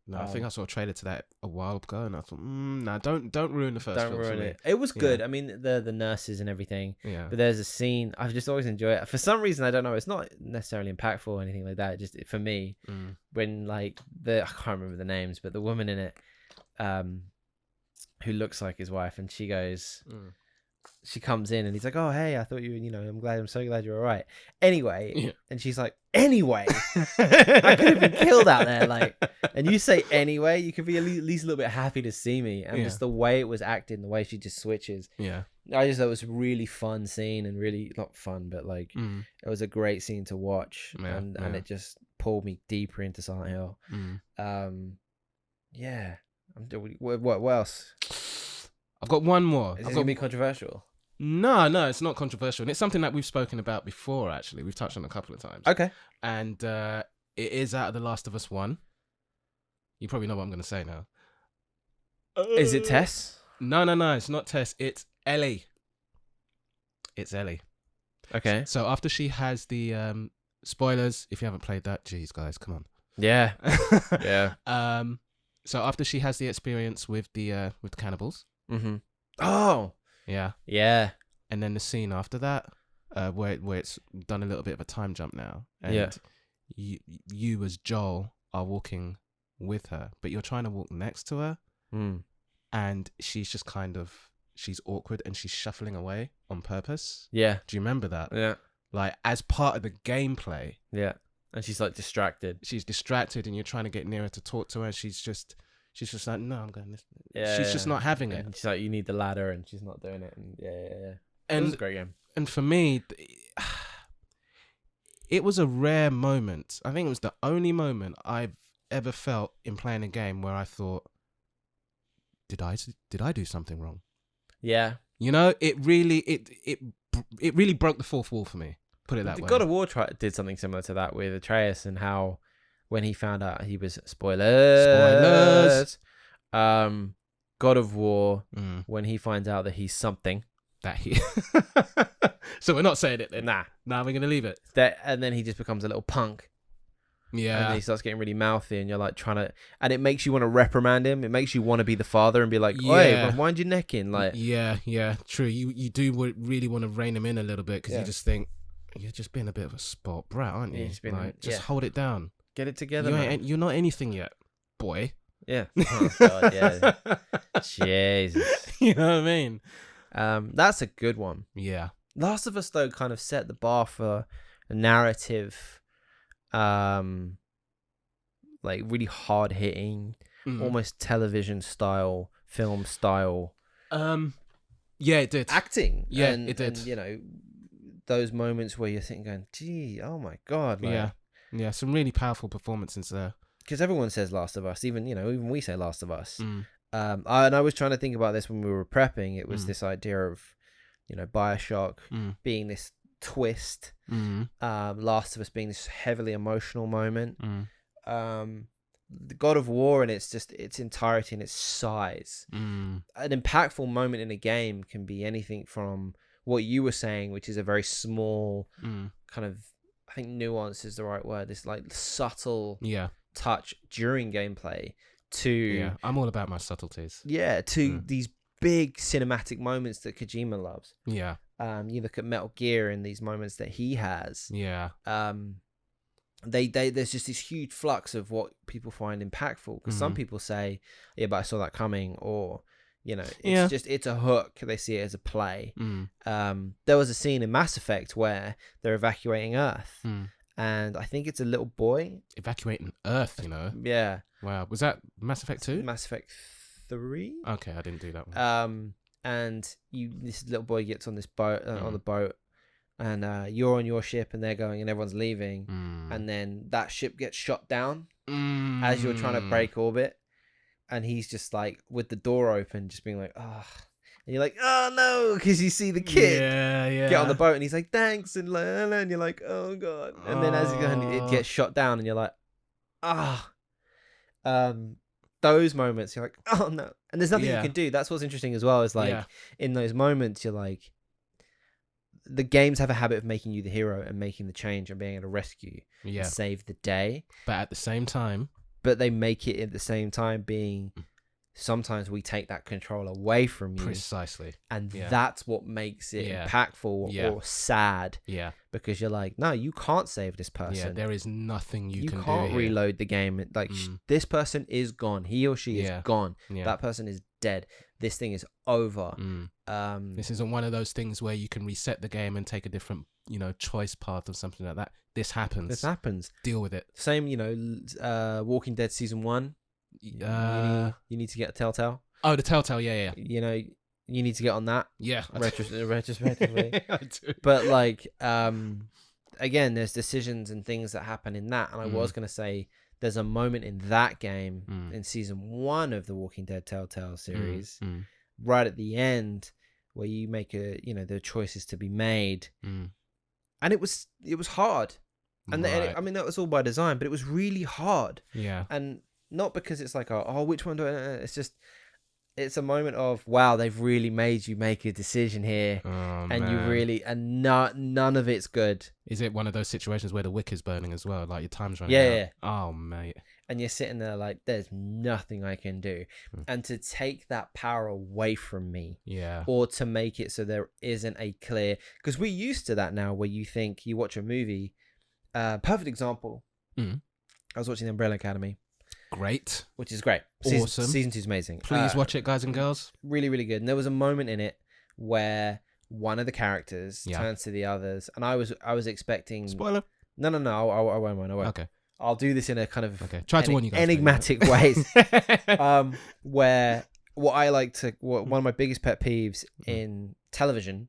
No, I think I saw a trailer to that a while ago, and I thought, nah, don't ruin the first film. Don't ruin it. It was good. I mean, the nurses and everything. Yeah. But there's a scene I've just always enjoyed it. For some reason, I don't know. It's not necessarily impactful or anything like that. Just for me, when like I can't remember the names, but the woman in it, who looks like his wife, and she goes. She comes in and he's like, oh, hey, I thought I'm so glad you're all right. Anyway, and she's like, anyway, I could have been killed out there. Like, and you say anyway, you could be at least a little bit happy to see me. And just the way it was acted, the way she just switches. Yeah. I just thought it was a really fun scene and really, not fun, but like, it was a great scene to watch. And it just pulled me deeper into Silent Hill. Yeah. What else? I've got one more. Is it going to be controversial? No, it's not controversial. And it's something that we've spoken about before, actually. We've touched on it a couple of times. Okay. And it is out of The Last of Us 1. You probably know what I'm going to say now. Is it Tess? No. It's not Tess. It's Ellie. It's Ellie. Okay. So after she has the... spoilers, if you haven't played that. Jeez, guys, come on. Yeah. Yeah. So after she has the experience with the cannibals. Mm-hmm. Oh. Yeah. Yeah. And then the scene after that, where it's done a little bit of a time jump now. And you as Joel are walking with her, but you're trying to walk next to her. And she's just she's awkward and she's shuffling away on purpose. Yeah. Do you remember that? Yeah. Like as part of the gameplay. Yeah. And she's like distracted. She's distracted and you're trying to get nearer to talk to her. She's just like, no, I'm going this. Yeah, she's just not having it. And she's like, you need the ladder, and she's not doing it. And yeah. And it was a great game. And for me, it was a rare moment. I think it was the only moment I've ever felt in playing a game where I thought, did I do something wrong? Yeah. It really broke the fourth wall for me. Put it that way. God of War did something similar to that with Atreus, and how when he found out he was spoilers. God of War, when he finds out that he's something that he. So we're not saying it then. Nah, we're gonna leave it. And then he just becomes a little punk. Yeah. And then he starts getting really mouthy, and you're like and it makes you want to reprimand him. It makes you want to be the father and be like, "Oi, wind your neck in." Like, yeah, true. You do really want to rein him in a little bit because Yeah. you just think you're just being a bit of a spot brat, aren't you? Just hold it down. Get it together, You're not anything yet, boy. Yeah. Oh God, yeah. Jesus. You know what I mean? That's a good one. Yeah. Last of Us though kind of set the bar for a narrative, like really hard hitting, almost television style, film style. Yeah, it did. Acting. Yeah, it did. And, you know, those moments where you're thinking, going, "Gee, oh my God!" Like, yeah, some really powerful performances there. Because everyone says Last of Us, even we say Last of Us. And I was trying to think about this when we were prepping. It was this idea of, you know, BioShock being this twist, Last of Us being this heavily emotional moment, the God of War and its entirety and its size. An impactful moment in a game can be anything from what you were saying, which is a very small kind of, I think nuance is the right word, this like subtle touch during gameplay, to I'm all about my subtleties. To these big cinematic moments that Kojima loves. You look at Metal Gear and these moments that he has. There's just this huge flux of what people find impactful, because some people say, yeah, but I saw that coming, or, you know, it's a hook, they see it as a play. There was a scene in Mass Effect where they're evacuating Earth, and I think it's a little boy evacuating Earth, you know. Wow, was that Mass Effect 2? Mass Effect 3. Okay, I didn't do that one. And this little boy gets on this boat, on the boat, and you're on your ship and they're going and everyone's leaving, and then that ship gets shot down as you're trying to break orbit, and he's just like with the door open, just being like, oh, and you're like, oh no, because you see the kid get on the boat and he's like, thanks, and you're like, oh God, and then as it gets shot down and you're like, those moments you're like, oh no, and there's nothing you can do. That's what's interesting as well, is like in those moments you're like, the games have a habit of making you the hero and making the change and being able to rescue and save the day, but at the same time they make it at the same time being, sometimes we take that control away from you, precisely, and that's what makes it impactful or sad, because you're like, no, you can't save this person, there is nothing you can do. You can't reload the game, like this person is gone, he or she is gone, that person is dead, this thing is over. This isn't one of those things where you can reset the game and take a different, you know, choice path or something like that. This happens, deal with it. Same, you know, Walking Dead season 1, you need to get a Telltale. Oh, the Telltale, yeah. You know, you need to get on that. Yeah, retrospectively. I do. But like, again, there's decisions and things that happen in that, and I was gonna say there's a moment in that game in season 1 of the Walking Dead Telltale series, right at the end, where you make there are choices to be made, and it was hard, and I mean that was all by design, but it was really hard. And not because it's like, oh, which one do I... It's just, it's a moment of, wow, they've really made you make a decision here, and you really, and none of it's good. Is it one of those situations where the wick is burning as well, like your time's running out? Yeah. Oh mate. And you're sitting there like, there's nothing I can do, and to take that power away from me, or to make it so there isn't a clear, because we're used to that now, where you think, you watch a movie, perfect example. I was watching The Umbrella Academy. Great. Which is great. Awesome. Season 2 is amazing. Please watch it, guys and girls. Really, really good. And there was a moment in it where one of the characters turns to the others, and I was expecting... Spoiler. No, I won't. Okay. I'll do this in a kind of try to warn you guys, enigmatic ways. Where one of my biggest pet peeves in television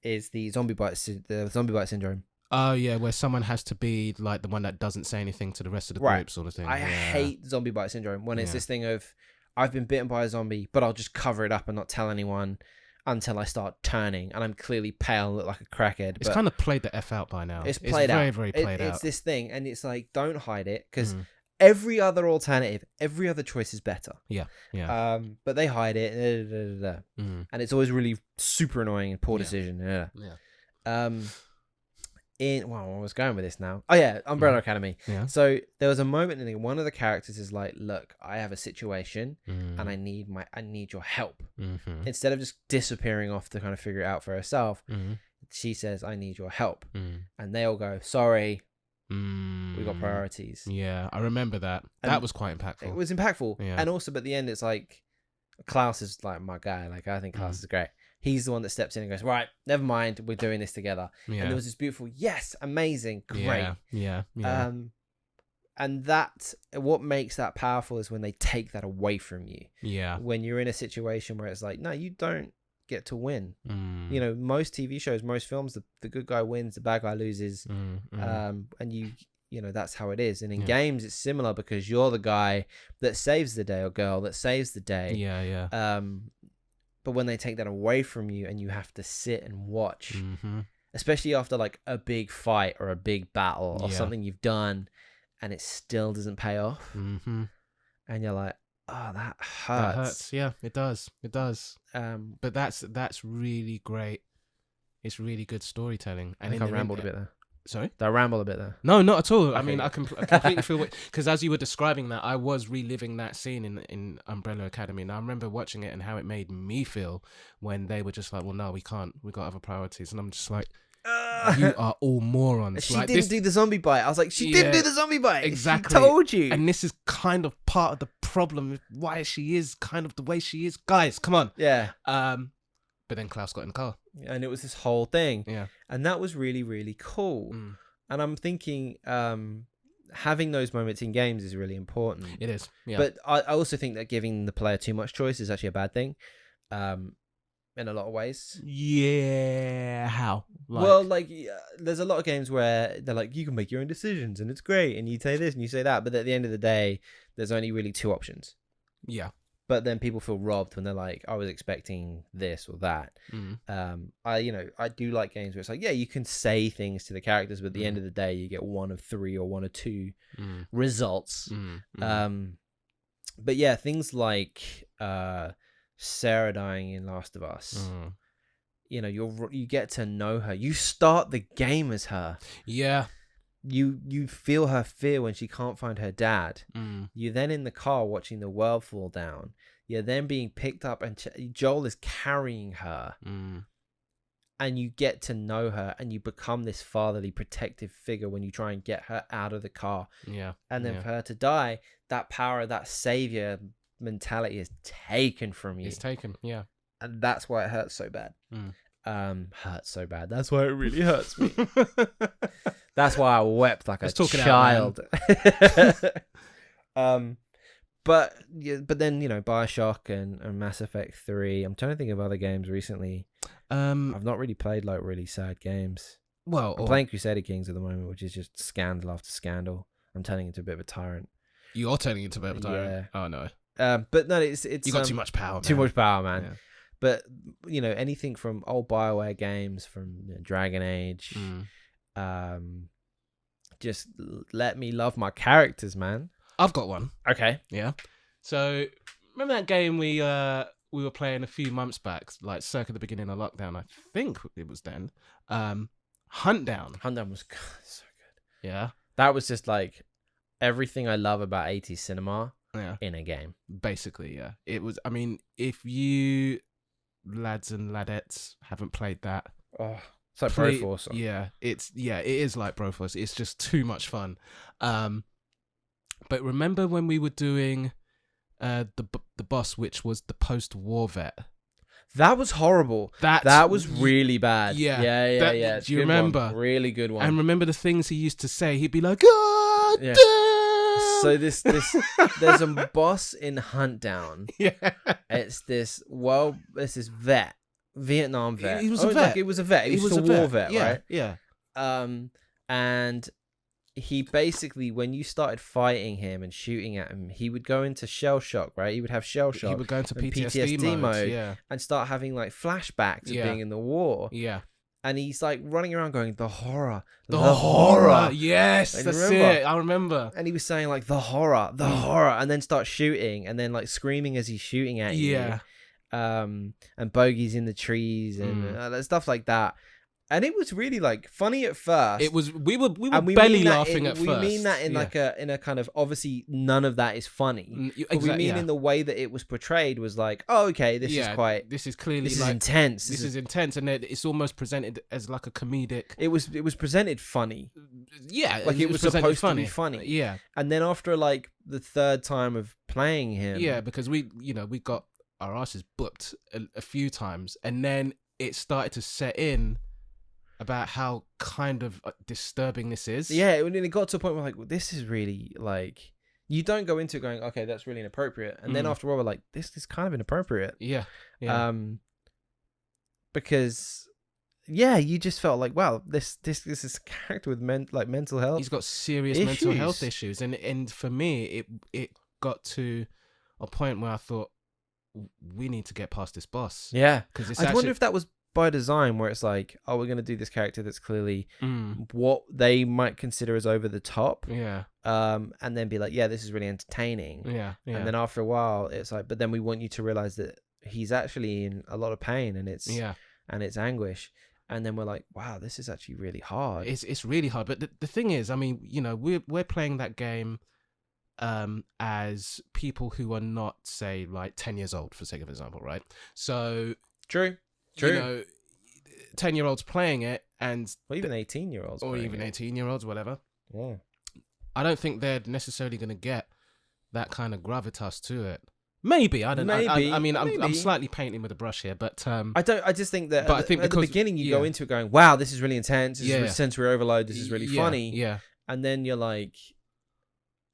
is the zombie bite syndrome. Oh yeah, where someone has to be like the one that doesn't say anything to the rest of the group, sort of thing. I hate zombie bite syndrome, when it's this thing of, I've been bitten by a zombie, but I'll just cover it up and not tell anyone until I start turning, and I'm clearly pale and look like a crackhead. It's kind of played the F out by now. It's played out. Very, very played out. It's this thing, and it's like, don't hide it, because every other alternative, every other choice is better. Yeah. But they hide it, and it's always really super annoying and poor decision. well, I was going with this now. Oh yeah, Umbrella Academy. Yeah. So there was a moment in one of the characters is like, look, I have a situation and I need your help. Mm-hmm. Instead of just disappearing off to kind of figure it out for herself, Mm-hmm. she says, I need your help. Mm. And they all go, sorry, we got priorities. Yeah, I remember that. And that was quite impactful. It was impactful. Yeah. And also, but at the end, it's like, Klaus is like my guy. Like, I think Klaus is great. He's the one that steps in and goes, right, never mind, we're doing this together. Yeah. And there was this beautiful, yes, amazing, great. Yeah. And that, what makes that powerful is when they take that away from you. Yeah. When you're in a situation where it's like, no, you don't get to win. Mm. You know, most TV shows, most films, the good guy wins, the bad guy loses. And you know, that's how it is. And in games, it's similar because you're the guy that saves the day or girl that saves the day. Yeah. But when they take that away from you and you have to sit and watch, especially after like a big fight or a big battle or something you've done and it still doesn't pay off, and you're like, oh, that hurts. That hurts. Yeah, it does. It does. But that's really great. It's really good storytelling. And I think I rambled a bit there. Sorry? Did I ramble a bit there? No, not at all. Okay. I mean, I completely feel it. Because as you were describing that, I was reliving that scene in Umbrella Academy. And I remember watching it and how it made me feel when they were just like, well, no, we can't. We got other priorities. And I'm just like, you are all morons. She like, didn't do the zombie bite. I was like, she didn't do the zombie bite. Exactly. She told you. And this is kind of part of the problem with why she is kind of the way she is. Guys, come on. Yeah. But then Klaus got in the car. And it was this whole thing. Yeah. And that was really, really cool. And I'm thinking having those moments in games is really important. It is. Yeah. But I also think that giving the player too much choice is actually a bad thing. In a lot of ways. Yeah. How? Well, like, there's a lot of games where they're like, you can make your own decisions and it's great. And you say this and you say that. But at the end of the day, there's only really two options. Yeah. But then people feel robbed when they're like, I was expecting this or that. I do like games where it's like, yeah, you can say things to the characters, but at the end of the day, you get one of three or one of two results. But yeah, things like Sarah dying in Last of Us. You know, you get to know her. You start the game as her. Yeah. You feel her fear when she can't find her dad. You're then in the car watching the world fall down. You're then being picked up and Joel is carrying her. And you get to know her and you become this fatherly protective figure when you try and get her out of the car. Yeah. And then for her to die, that power, that savior mentality is taken from you. It's taken, yeah. And that's why it hurts so bad. Hurts so bad. That's why it really hurts me. That's why I wept like a child. But then, you know, BioShock and Mass Effect 3. I'm trying to think of other games recently. I've not really played like really sad games. Well, I'm playing Crusader Kings at the moment, which is just scandal after scandal. I'm turning into a bit of a tyrant. You're turning into a bit of a tyrant? Yeah. Oh, no. But no, it's you got too much power, man. Too much power, man. Yeah. But, you know, anything from old BioWare games, from Dragon Age, just let me love my characters, man. I've got one. Okay. Yeah. So, remember that game we were playing a few months back, like circa the beginning of lockdown, I think it was then. Huntdown. Huntdown was so good. Yeah. That was just like everything I love about 80s cinema in a game. Basically, yeah. It was, I mean, if you lads and ladettes haven't played that. Oh, it's like Broforce. Yeah, it is like Broforce. It's just too much fun. But remember when we were doing the boss, which was the post-war vet? That was horrible. That was really bad. Yeah. Do you remember? One. Really good one. And remember the things he used to say? He'd be like, God damn! So this there's a boss in Huntdown. Yeah. It's this vet. Vietnam vet. He was a vet. He was a vet. He was a war vet, right? Yeah. And he basically, when you started fighting him and shooting at him, he would go into shell shock, right? He would have shell shock. He would go into PTSD mode, and start having like flashbacks of being in the war. Yeah. And he's like running around going, the horror. The horror. Yes, that's it. I remember. And he was saying like, the horror, and then start shooting and then like screaming as he's shooting at you. Yeah. And bogeys in the trees and stuff like that. And it was really like funny at first. It was we were and we barely mean that laughing at we first. mean that in like a kind of, obviously none of that is funny. But we mean in the way that it was portrayed was like, oh, okay, this is clearly this is like intense. This is intense, and it's almost presented as like a comedic. It was presented funny. Yeah, like it was supposed to be funny. Yeah, and then after like the third time of playing him, yeah, because we got our asses booked a few times, and then it started to set in about how kind of disturbing this is. Yeah, it got to a point where like, well, this is really like, you don't go into it going, okay, that's really inappropriate, and then after a while we're like, this is kind of inappropriate. Yeah. Because you just felt like, wow, this is a character with mental health. He's got serious mental health issues, and for me, it got to a point where I thought, we need to get past this boss. Yeah, because I wonder if that was by design, where it's like, oh, we're going to do this character that's clearly what they might consider as over the top. Yeah. And then be like, yeah, this is really entertaining. Yeah. And then after a while, it's like, but then we want you to realize that he's actually in a lot of pain, and it's anguish. And then we're like, wow, this is actually really hard. It's really hard. But the thing is, I mean, we're playing that game as people who are not, say, like 10 years old, for sake of example, right? So True. 10-year-olds playing it, and even 18-year-olds, or even 18-year-olds, whatever. Yeah, I don't think they're necessarily going to get that kind of gravitas to it. Maybe, I don't know. I mean, I'm slightly painting with a brush here, but I just think that. But I think at the beginning you go into it going, wow, this is really intense. This is sensory overload. This is really funny. Yeah, and then you're like,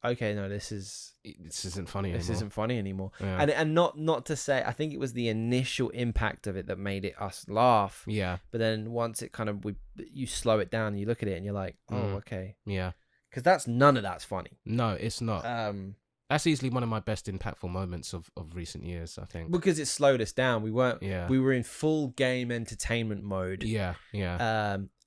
okay, no, this isn't funny anymore. This isn't funny anymore. Yeah. And not to say, I think it was the initial impact of it that made us laugh. Yeah. But then once it kind of, you slow it down and you look at it and you're like, oh, okay. Yeah. Because none of that's funny. No, it's not. That's easily one of my best impactful moments of recent years, I think. Because it slowed us down. We were in full game entertainment mode. Yeah.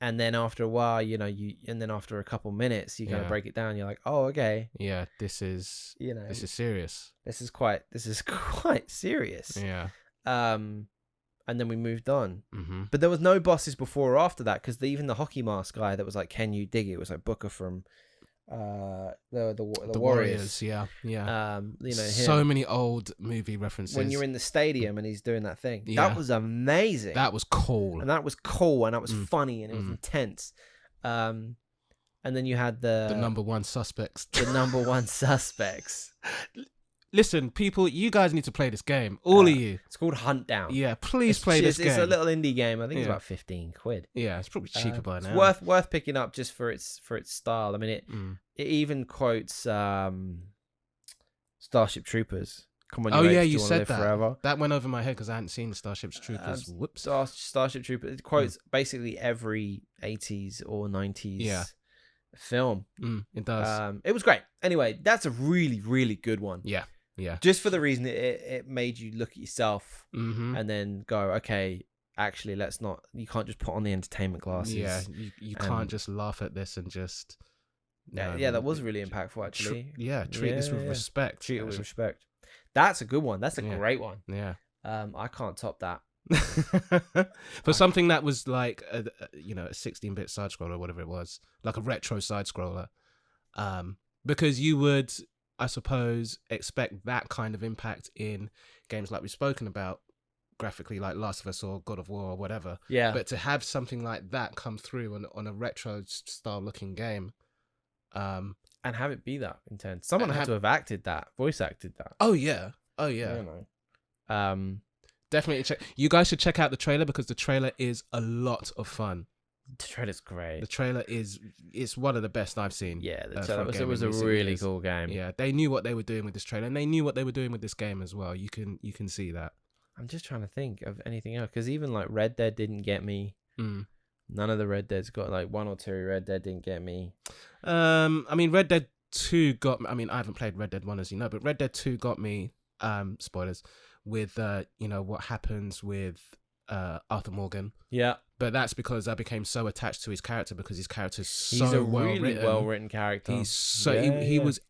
And then after a while, and then after a couple minutes, you kind of break it down. You're like, oh, okay. Yeah, this is serious. This is quite serious. Yeah. And then we moved on. Mm-hmm. But there was no bosses before or after that, because even the hockey mask guy that was like, can you dig it? Was like Booker from the Warriors. Yeah. So many old movie references. When you're in the stadium and he's doing that thing, that was amazing. That was cool, and that was funny, and it was intense. And then you had the number one suspects. The number one suspects. Listen, people, you guys need to play this game. All of you. It's called Hunt Down. Yeah, please play this game. It's a little indie game. I think it's about £15. Yeah, it's probably cheaper by now. It's worth picking up just for its style. I mean, it even quotes Starship Troopers. Come on, you said that. Forever. That went over my head because I hadn't seen Starship Troopers. Whoops. Starship Troopers. It quotes basically every 80s or 90s film. It does. It was great. Anyway, that's a really, really good one. Yeah. Just for the reason it made you look at yourself and then go, okay, actually, let's not. You can't just put on the entertainment glasses. Yeah, you can't just laugh at this and just. Yeah, that was really impactful, actually. Treat this with respect. Treat it with respect. That's a good one. That's a great one. Yeah. I can't top that. For something that was like a 16-bit side scroller or whatever it was, like a retro side scroller, because you would, I suppose, expect that kind of impact in games like we've spoken about graphically, like Last of Us or God of War or whatever. Yeah. But to have something like that come through on a retro style looking game, and have it be that intense. Someone had to have voice acted that. Oh yeah. I don't know. Definitely check. You guys should check out the trailer because the trailer is a lot of fun. The trailer's great. The trailer it's one of the best I've seen. Yeah, it was a really cool game. Yeah, they knew what they were doing with this trailer, and they knew what they were doing with this game as well. You can see that. I'm just trying to think of anything else because even like Red Dead didn't get me. None of the Red Dead's got like one or two. Red Dead didn't get me. I mean, Red Dead 2 got. I mean, I haven't played Red Dead 1 as you know, but Red Dead 2 got me. Spoilers. With what happens with Arthur Morgan. Yeah. But that's because I became so attached to his character because his character's so He's a well really written. well-written character. He's so he was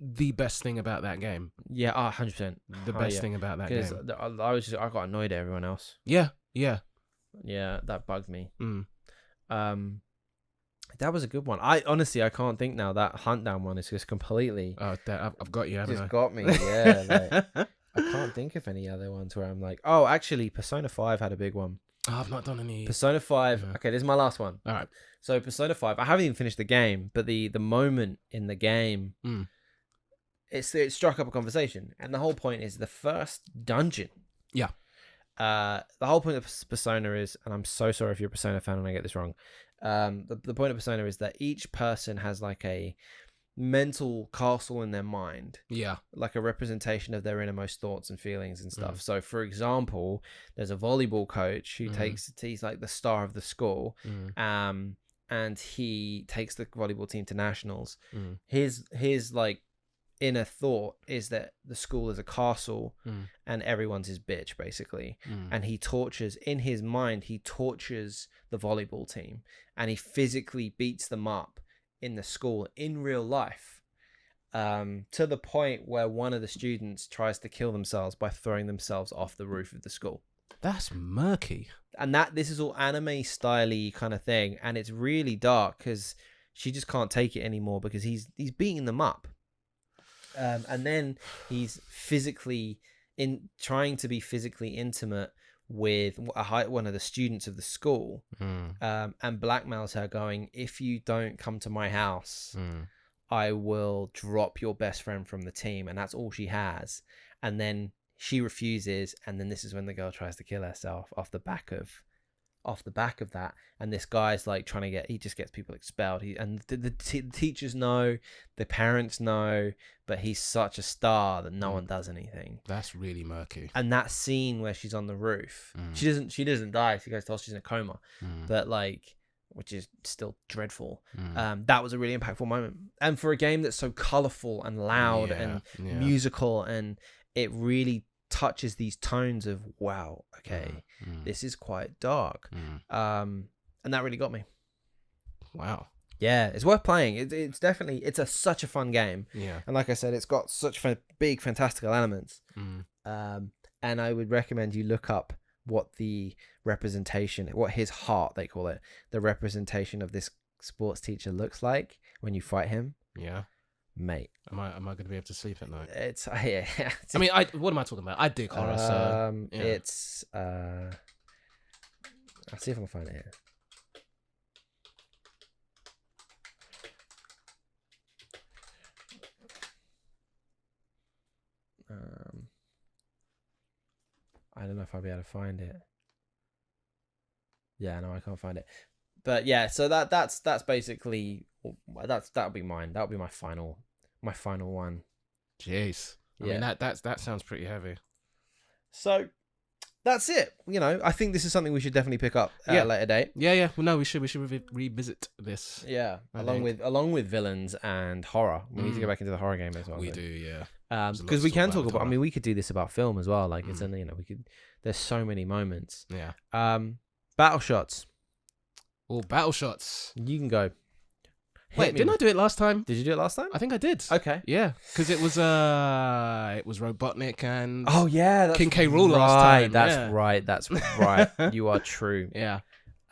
the best thing about that game. Yeah, 100%. The best thing about that game. I got annoyed at everyone else. Yeah. Yeah, that bugged me. That was a good one. I can't think now. That hunt down one is just completely Oh, I've got you, haven't just I? got me. Yeah, like, I can't think of any other ones where I'm like, oh, actually, Persona 5 had a big one. Oh, I've not done any. Persona 5. Yeah. Okay, this is my last one. All right. So Persona 5, I haven't even finished the game, but the moment in the game, it struck up a conversation, and the whole point is the first dungeon. Yeah. The whole point of Persona is, and I'm so sorry if you're a Persona fan and I get this wrong. The point of Persona is that each person has like a mental castle in their mind, like a representation of their innermost thoughts and feelings and stuff. So for example, there's a volleyball coach who he's like the star of the school, and he takes the volleyball team to nationals. His like inner thought is that the school is a castle and everyone's his bitch, basically. And he tortures, in his mind, he tortures the volleyball team, and he physically beats them up in the school in real life, to the point where one of the students tries to kill themselves by throwing themselves off the roof of the school. That's murky. And this is all anime style-y kind of thing, and it's really dark because she just can't take it anymore because he's beating them up. And then he's trying to be physically intimate with one of the students of the school, and blackmails her, going, if you don't come to my house, I will drop your best friend from the team. And that's all she has. And then she refuses, and then this is when the girl tries to kill herself off the back of that. And this guy's like trying to he just gets people expelled. The teachers know, the parents know, but he's such a star that no one does anything. That's really murky. And that scene where she's on the roof, she doesn't die. She goes to hospital, she's in a coma, but like, which is still dreadful. That was a really impactful moment. And for a game that's so colorful and loud and musical, and it really touches these tones of, wow, okay, this is quite dark. And that really got me. Wow. Yeah, it's worth playing. It's definitely, such a fun game. Yeah. And like I said, it's got such big, fantastical elements. And I would recommend you look up what the representation, what his heart, they call it, the representation of this sports teacher looks like when you fight him. Yeah. Mate. Am I going to be able to sleep at night? It's, yeah. I mean, what am I talking about? I dig horror, so. Yeah. It's, I'll see if I can find it here. I don't know if I'll be able to find it. Yeah, no, I can't find it. But yeah, so that's basically that'll be mine. That'll be my final one. Jeez. I mean, that sounds pretty heavy. So that's it. You know, I think this is something we should definitely pick up at a later date. Yeah. Well, no, we should revisit this. Yeah, along with villains and horror. We need to go back into the horror game as well. We do, yeah. Because we can talk about. I mean, we could do this about film as well. Like it's we could. There's so many moments. Yeah. Battle shots. Oh, battle shots. You can go. Wait, didn't I do it last time? Did you do it last time? I think I did. Okay. Yeah, because it was Robotnik and King K. Rool last time. That's right. That's right. You are true. Yeah.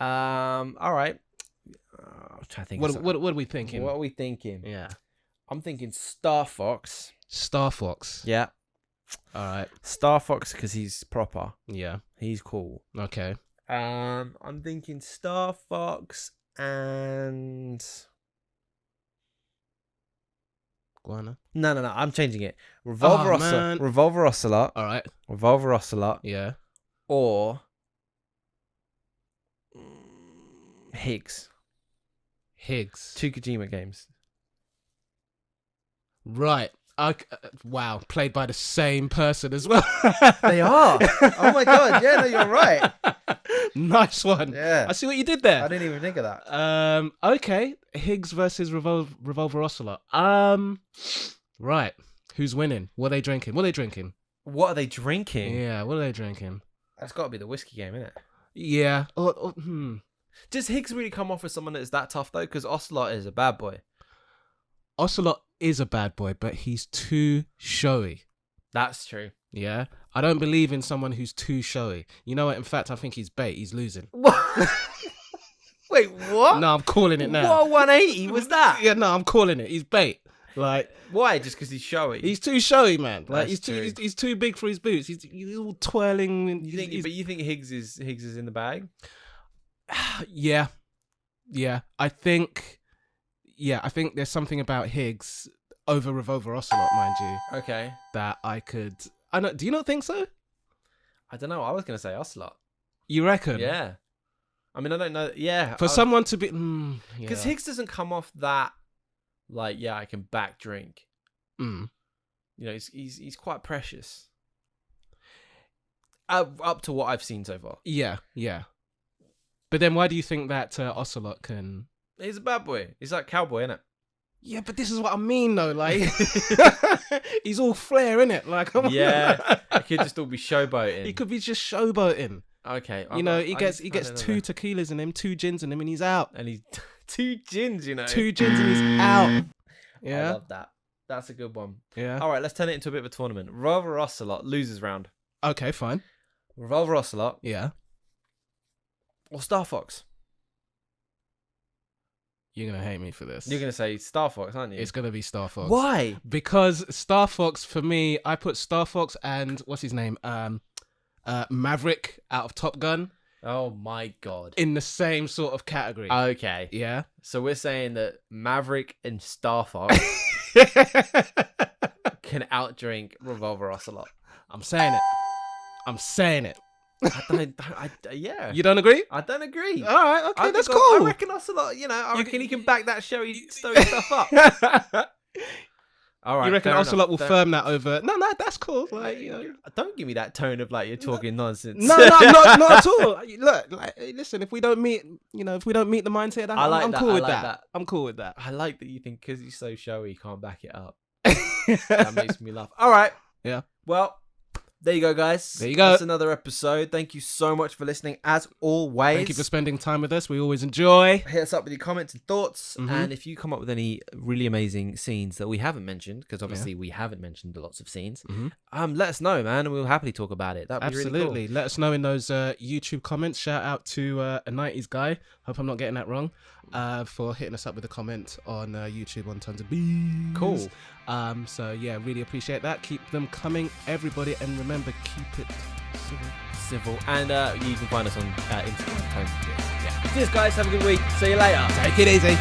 All right. I'm trying to think. What are we thinking? What are we thinking? Yeah. I'm thinking Star Fox. Star Fox. Yeah. All right. Star Fox because he's proper. Yeah. He's cool. Okay. I'm thinking Star Fox and Guana. No. I'm changing it. Revolver Ocelot. All right. Revolver Ocelot. Yeah. Or Higgs. Two Kojima games. Right. Wow. Played by the same person as well. They are. Oh my god. Yeah, no, you're right. Nice one. Yeah. I see what you did there. I didn't even think of that. Okay. Higgs versus Revolver Ocelot. Right. Who's winning? What are they drinking? What are they drinking? Yeah, what are they drinking? That's got to be the whiskey game, isn't it? Yeah. Does Higgs really come off as someone that's that tough, though? Because Ocelot is a bad boy. Ocelot is a bad boy, but he's too showy. That's true. Yeah? I don't believe in someone who's too showy. You know what? In fact, I think he's bait. He's losing. What? Wait, what? No, I'm calling it now. What 180 was that? Yeah, no, I'm calling it. He's bait. Like, why? Just because he's showy? he's too showy, man. Like, That's true. he's too big for his boots. He's all twirling. And You think? But you think Higgs is in the bag? Yeah. I think there's something about Higgs over Revolver Ocelot, mind you, Okay. that I could. I know. Do you not think so? I don't know. I was gonna say Ocelot. You reckon? Yeah. I mean, I don't know. Yeah. For someone to be, because Higgs doesn't come off that. Like, yeah, I can back drink. Mm. You know, he's quite precious. Up to what I've seen so far. Yeah. But then why do you think that Ocelot can? He's a bad boy. He's like cowboy, isn't it? Yeah, but this is what I mean, though. Like, he's all flair, innit? Like, yeah, he could just all be showboating. He could be just showboating. Okay, You know, he gets 2 tequilas in him, 2 gins in him, and he's out. And he's 2 gins, you know. 2 gins and he's out. Yeah, I love that. That's a good one. Yeah. All right, let's turn it into a bit of a tournament. Revolver Ocelot losers round. Okay, fine. Revolver Ocelot Yeah. or Star Fox. You're gonna hate me for this. You're gonna say Star Fox, aren't you? It's gonna be Star Fox. Why? Because Star Fox, for me, I put Star Fox and what's his name, Maverick out of Top Gun Oh my god. in the same sort of category. Okay. Yeah. So we're saying that Maverick and Star Fox can outdrink Revolver Ocelot. I'm saying it. Yeah. You don't agree? I don't agree. All right. Okay, that's I cool. reckon Ocelot, I reckon he can back that showy stuff up. All right. You reckon fair Ocelot will enough. firm that over? No, that's cool. Like, Don't give me that tone of like you're talking nonsense. No, not at all. Look, listen. If we don't meet the mindset, I'm cool with that. I'm cool with that. I like that you think because he's so showy, he can't back it up. That makes me laugh. All right. Yeah. Well, there you go, guys. There you go. That's another episode. Thank you so much for listening. As always, Thank you for spending time with us. We always enjoy. hit us up with your comments and thoughts. Mhm. And if you come up with any really amazing scenes that we haven't mentioned, because obviously we haven't mentioned lots of scenes, let us know, man, and we'll happily talk about it. That'd be really Absolutely. cool. Let us know in those YouTube comments. Shout out to a 90s guy. Hope I'm not getting that wrong. For hitting us up with a comment on YouTube on Tons of Bees. Cool. So yeah, really appreciate that. Keep them coming, everybody, and remember, keep it civil. And you can find us on Instagram. Yeah. Cheers, guys. Have a good week. See you later. Take it easy.